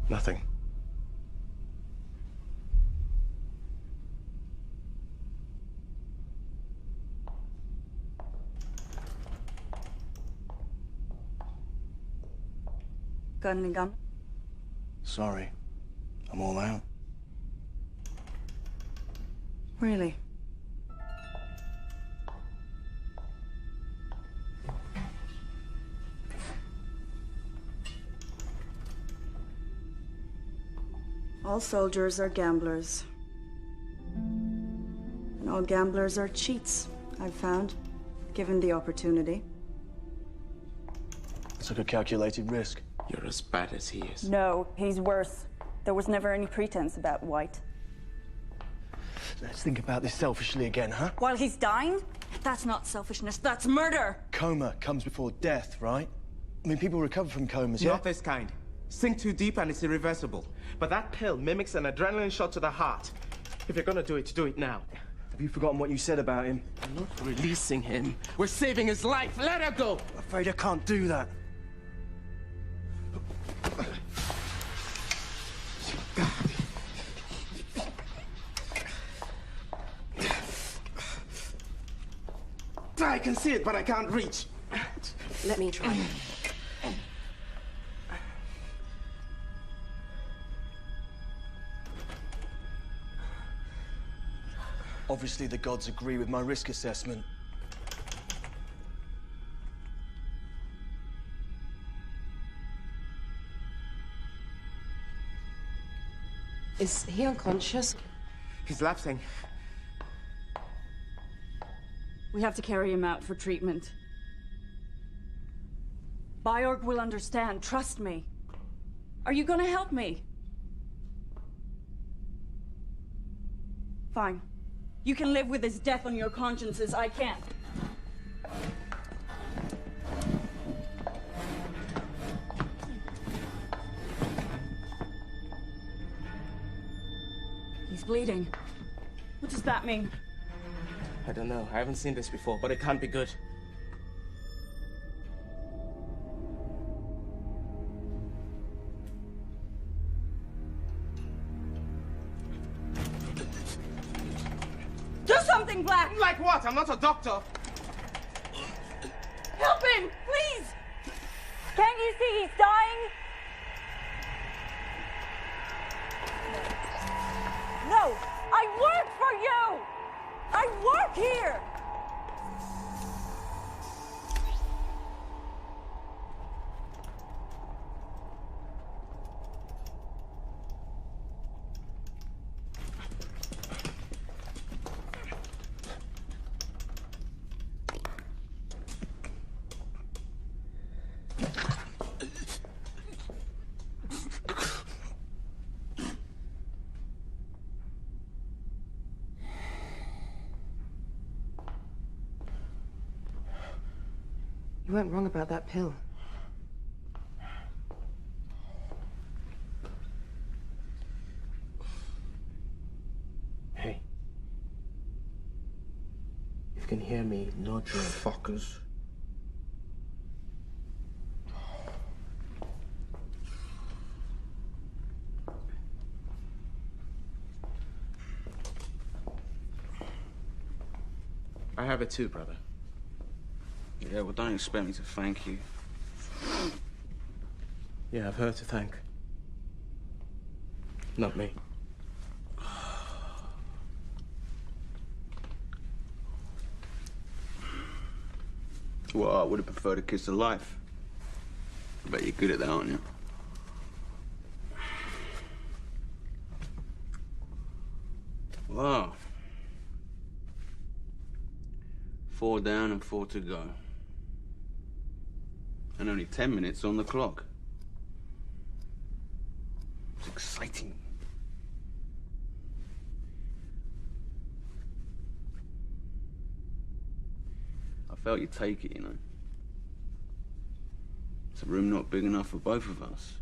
Nothing. Got any gum? Sorry. I'm all out. Really? All soldiers are gamblers. And all gamblers are cheats, I've found, given the opportunity. It's like a calculated risk. You're as bad as he is. No, he's worse. There was never any pretense about White. Let's think about this selfishly again, huh? While he's dying? That's not selfishness, that's murder! Coma comes before death, right? I mean, people recover from comas, yeah? Not this kind. Sink too deep and it's irreversible. But that pill mimics an adrenaline shot to the heart. If you're gonna do it now. Have you forgotten what you said about him? I'm not releasing him. We're saving his life. Let her go! I'm afraid I can't do that. I can see it, but I can't reach. Let me try. Obviously, the gods agree with my risk assessment. Is he unconscious? He's lapsing. We have to carry him out for treatment. Byorg will understand, trust me. Are you gonna help me? Fine. You can live with his death on your consciences, I can't. He's bleeding. What does that mean? I don't know. I haven't seen this before, but it can't be good. Do something, Black! Like what? I'm not a doctor. Help him, please! Can't you see he's dying? No! I work for you! I work here! You weren't wrong about that pill. Hey. If you can hear me, nod your fuckers. I have it too, brother. Yeah, well, don't expect me to thank you. Yeah, I've her to thank. Not me. Well, I would have preferred a kiss of life. I bet you're good at that, aren't you? Wow. 4 down and 4 to go. And only 10 minutes on the clock. It's exciting. I felt you'd take it, you know. It's a room not big enough for both of us.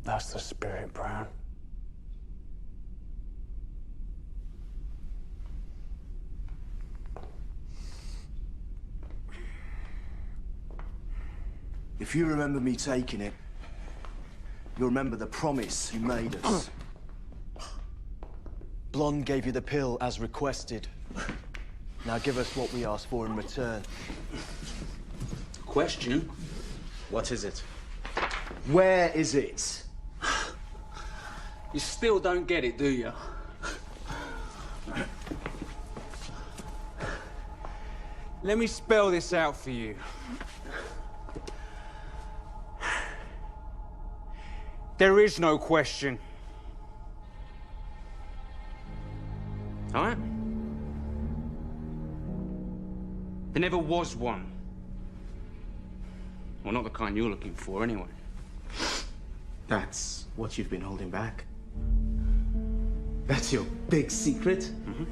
That's the spirit, Brown. If you remember me taking it, you'll remember the promise you made us. Blonde gave you the pill as requested. Now give us what we asked for in return. Question? What is it? Where is it? You still don't get it, do you? Let me spell this out for you. There is no question. All right? There never was one. Well, not the kind you're looking for, anyway. That's what you've been holding back? That's your big secret? Mm-hmm.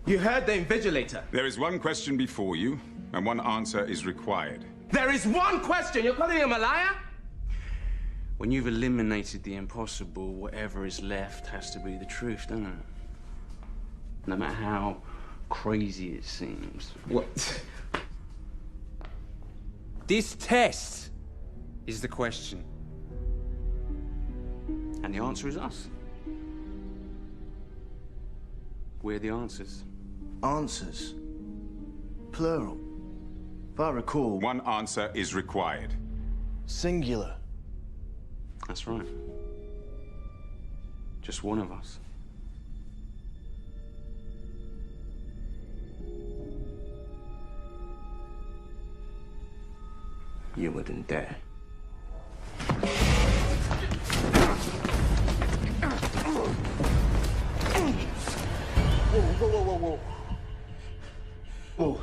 You heard the invigilator. There is one question before you, and one answer is required. There is one question! You're calling him a liar? When you've eliminated the impossible, whatever is left has to be the truth, doesn't it? No matter how crazy it seems. What? This test is the question. And the answer is us. We're the answers. Answers? Plural. If I recall... One answer is required. Singular. That's right. Just one of us. You wouldn't dare. Whoa. Whoa.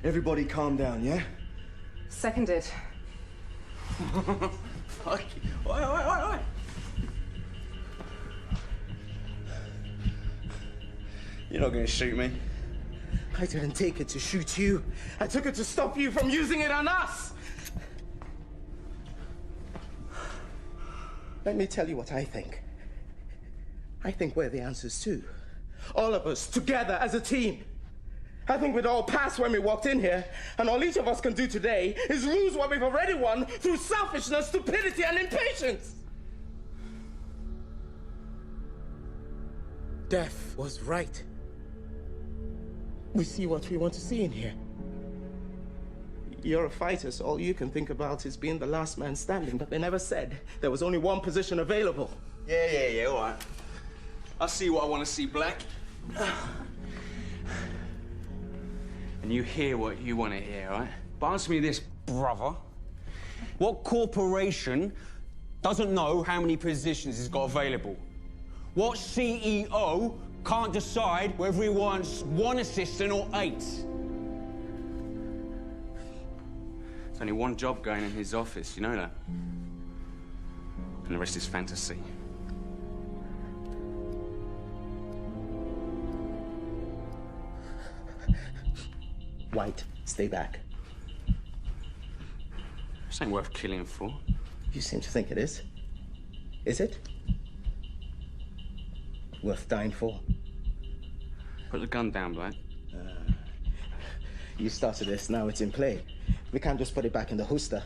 Everybody calm down, yeah? Seconded. Oi. You're not gonna shoot me. I didn't take it to shoot you. I took it to stop you from using it on us! Let me tell you what I think. I think we're the answers too. All of us, together as a team. I think we'd all pass when we walked in here, and all each of us can do today is lose what we've already won through selfishness, stupidity, and impatience. Death was right. We see what we want to see in here. You're a fighter, so all you can think about is being the last man standing, but they never said there was only one position available. Yeah, all right. I see what I want to see, Black. And you hear what you want to hear, right? But answer me this, brother. What corporation doesn't know how many positions it's got available? What CEO can't decide whether he wants one assistant or 8? There's only one job going in his office, you know that? And the rest is fantasy. White, stay back. This ain't worth killing for. You seem to think it is. Is it? Worth dying for? Put the gun down, Black. You started this, now it's in play. We can't just put it back in the holster.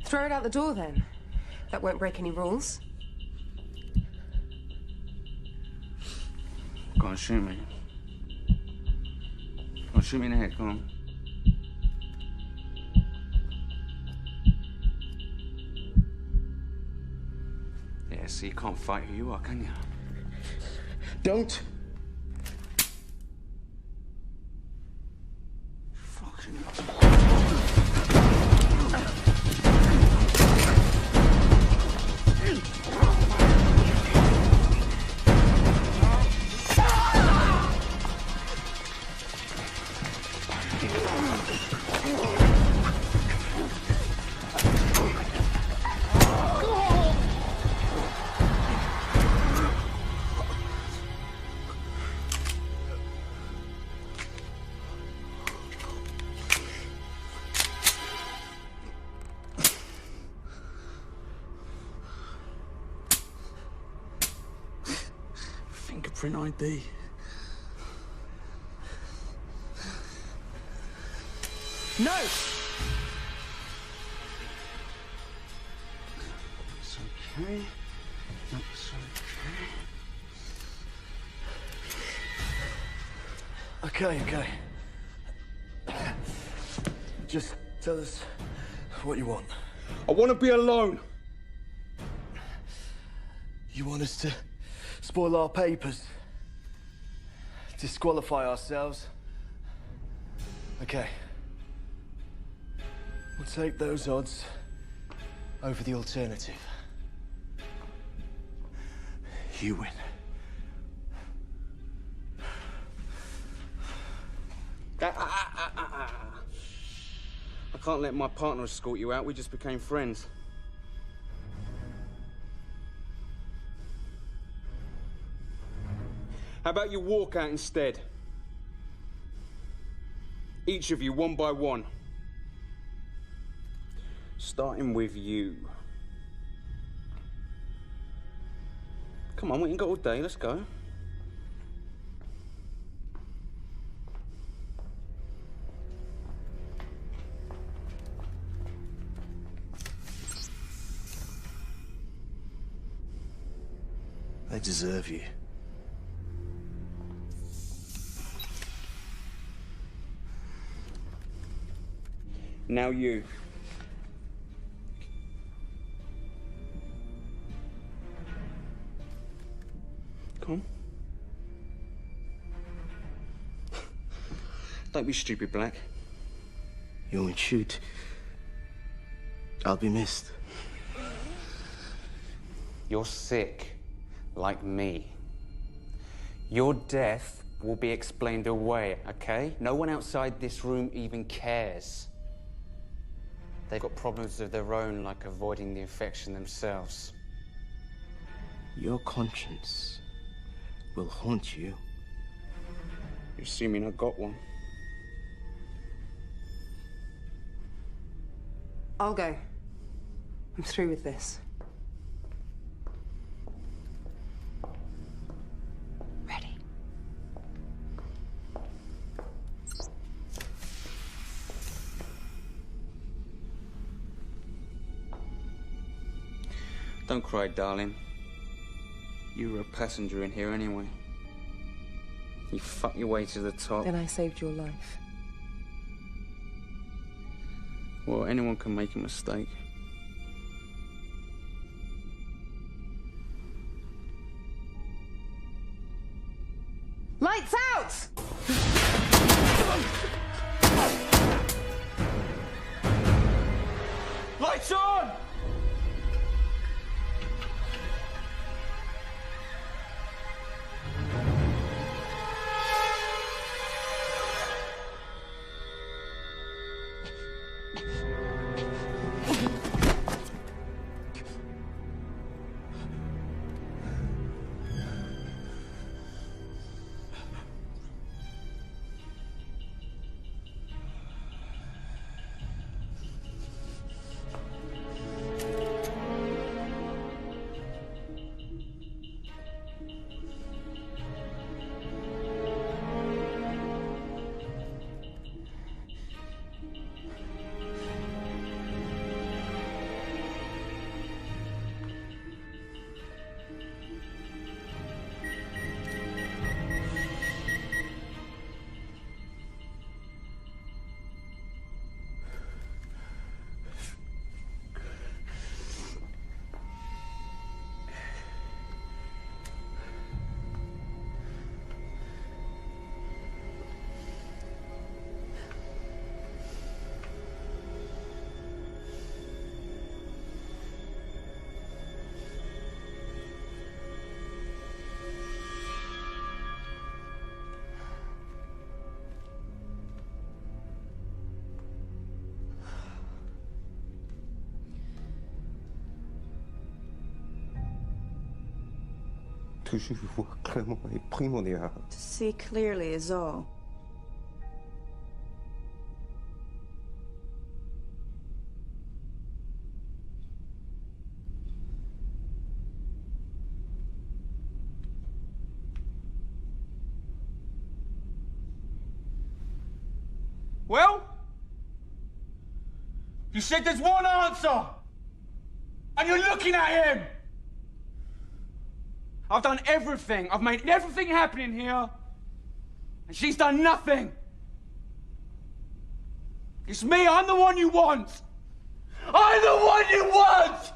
Throw it out the door, then. That won't break any rules. Go on, shoot me. Go on, shoot me in the head, come on. Yeah, so you can't fight who you are, can you? Don't. Fingerprint ID. No! It's okay. That's okay. Okay. Just tell us what you want. I want to be alone. You want us to spoil our papers? Disqualify ourselves? Okay. We'll take those odds over the alternative. You win. I can't let my partner escort you out. We just became friends. How about you walk out instead? Each of you, one by one. Starting with you. Come on, we ain't got all day. Let's go. They deserve you. Now you. Come on. Don't be stupid, Black. You won't shoot. I'll be missed. You're sick, like me. Your death will be explained away, okay? No one outside this room even cares. They've got problems of their own, like avoiding the infection themselves. Your conscience will haunt you. You're assuming I got one. I'll go. I'm through with this. Ready. Don't cry, darling. You were a passenger in here anyway. You fucked your way to the top. Then I saved your life. Well, anyone can make a mistake. Lights out! Lights on! To see clearly is all. Well? You said there's one answer! And you're looking at him! I've done everything. I've made everything happen in here. And she's done nothing. It's me. I'm the one you want. I'm the one you want!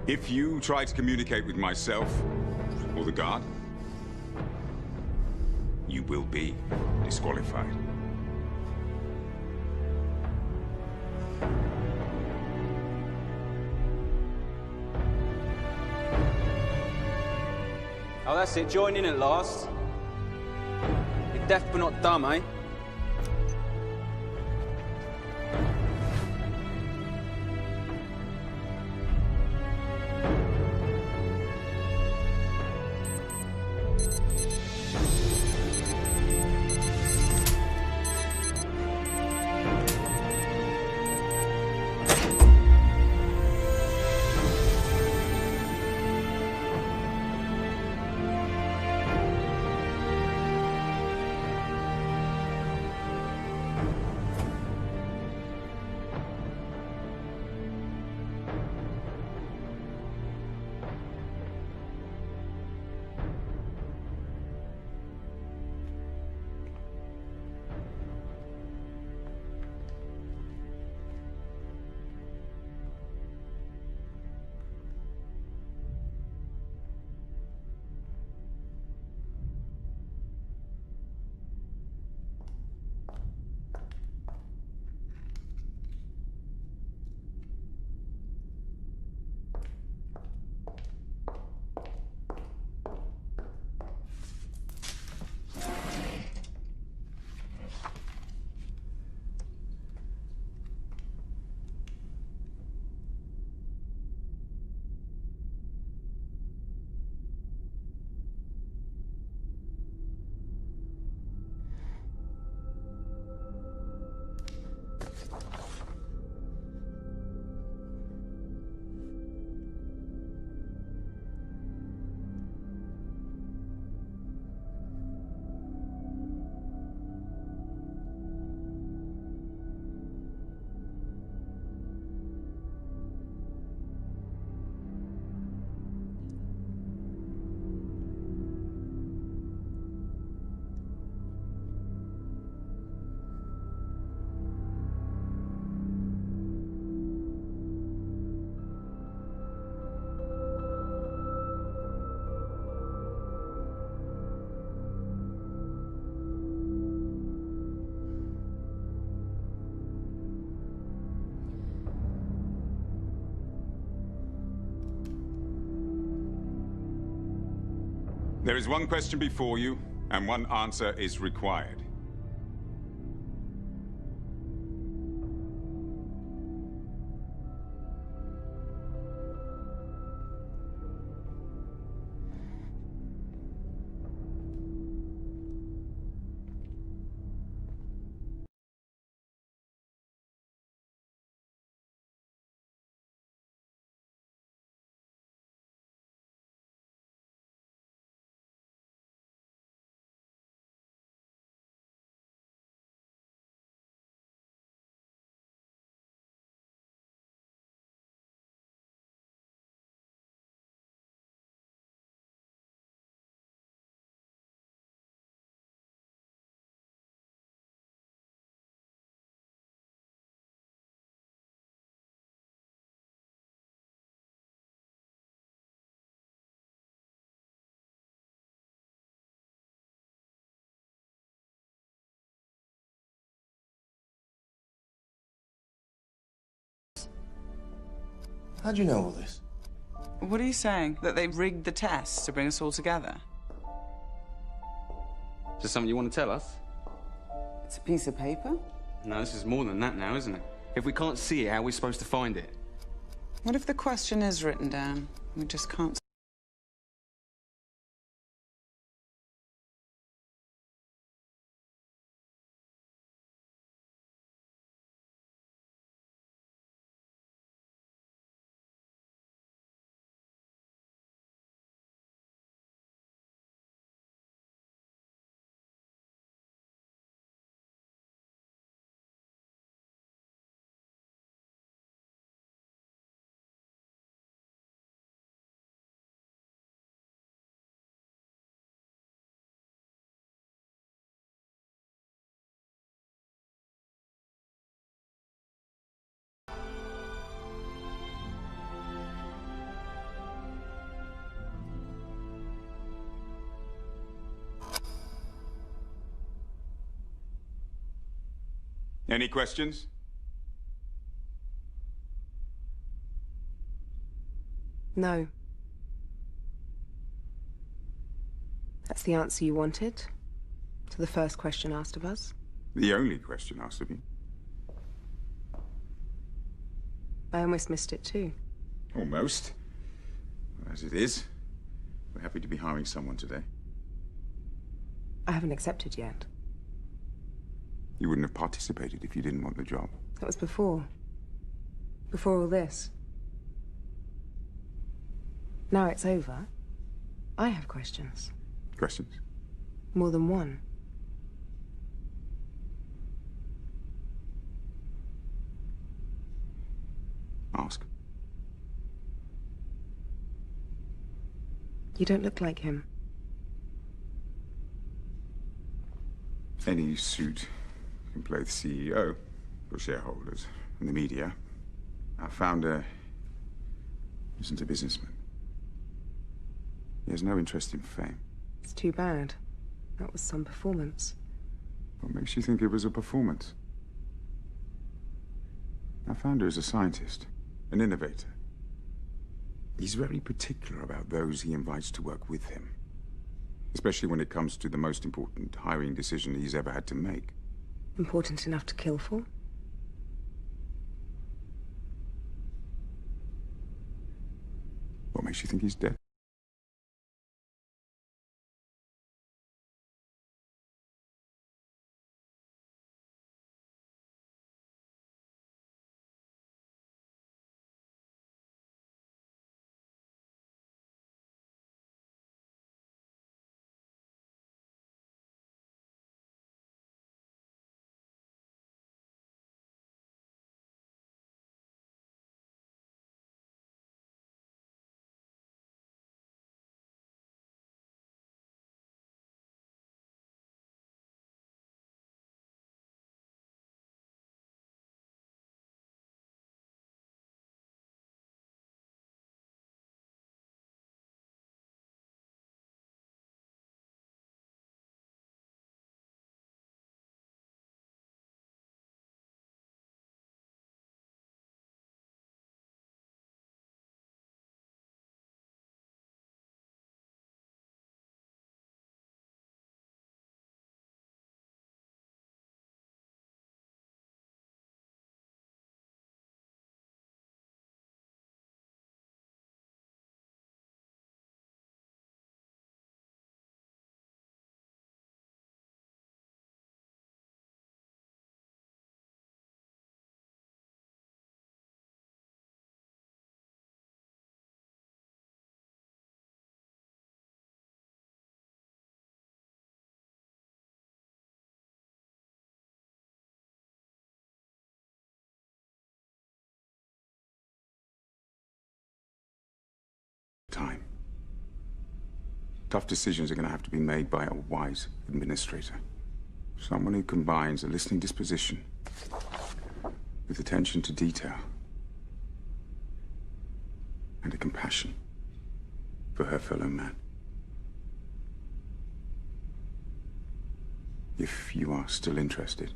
If you try to communicate with myself or the guard, you will be disqualified. Oh, that's it. Join in at last. You're deaf but not dumb, eh? There is one question before you, and one answer is required. How do you know all this? What are you saying? That they rigged the test to bring us all together? Is this something you want to tell us? It's a piece of paper? No, this is more than that now, isn't it? If we can't see it, how are we supposed to find it? What if the question is written down? We just can't Any questions? No. That's the answer you wanted to the first question asked of us? The only question asked of you. I almost missed it too. Almost. As it is, we're happy to be hiring someone today. I haven't accepted yet. You wouldn't have participated if you didn't want the job. That was before. Before all this. Now it's over. I have questions. Questions? More than one. Ask. You don't look like him. Any suit can play the CEO for shareholders and the media. Our founder isn't a businessman. He has no interest in fame. It's too bad. That was some performance. What makes you think it was a performance? Our founder is a scientist, an innovator. He's very particular about those he invites to work with him, especially when it comes to the most important hiring decision he's ever had to make. Important enough to kill for? What makes you think he's dead? Time. Tough decisions are going to have to be made by a wise administrator. Someone who combines a listening disposition with attention to detail and a compassion for her fellow man. If you are still interested.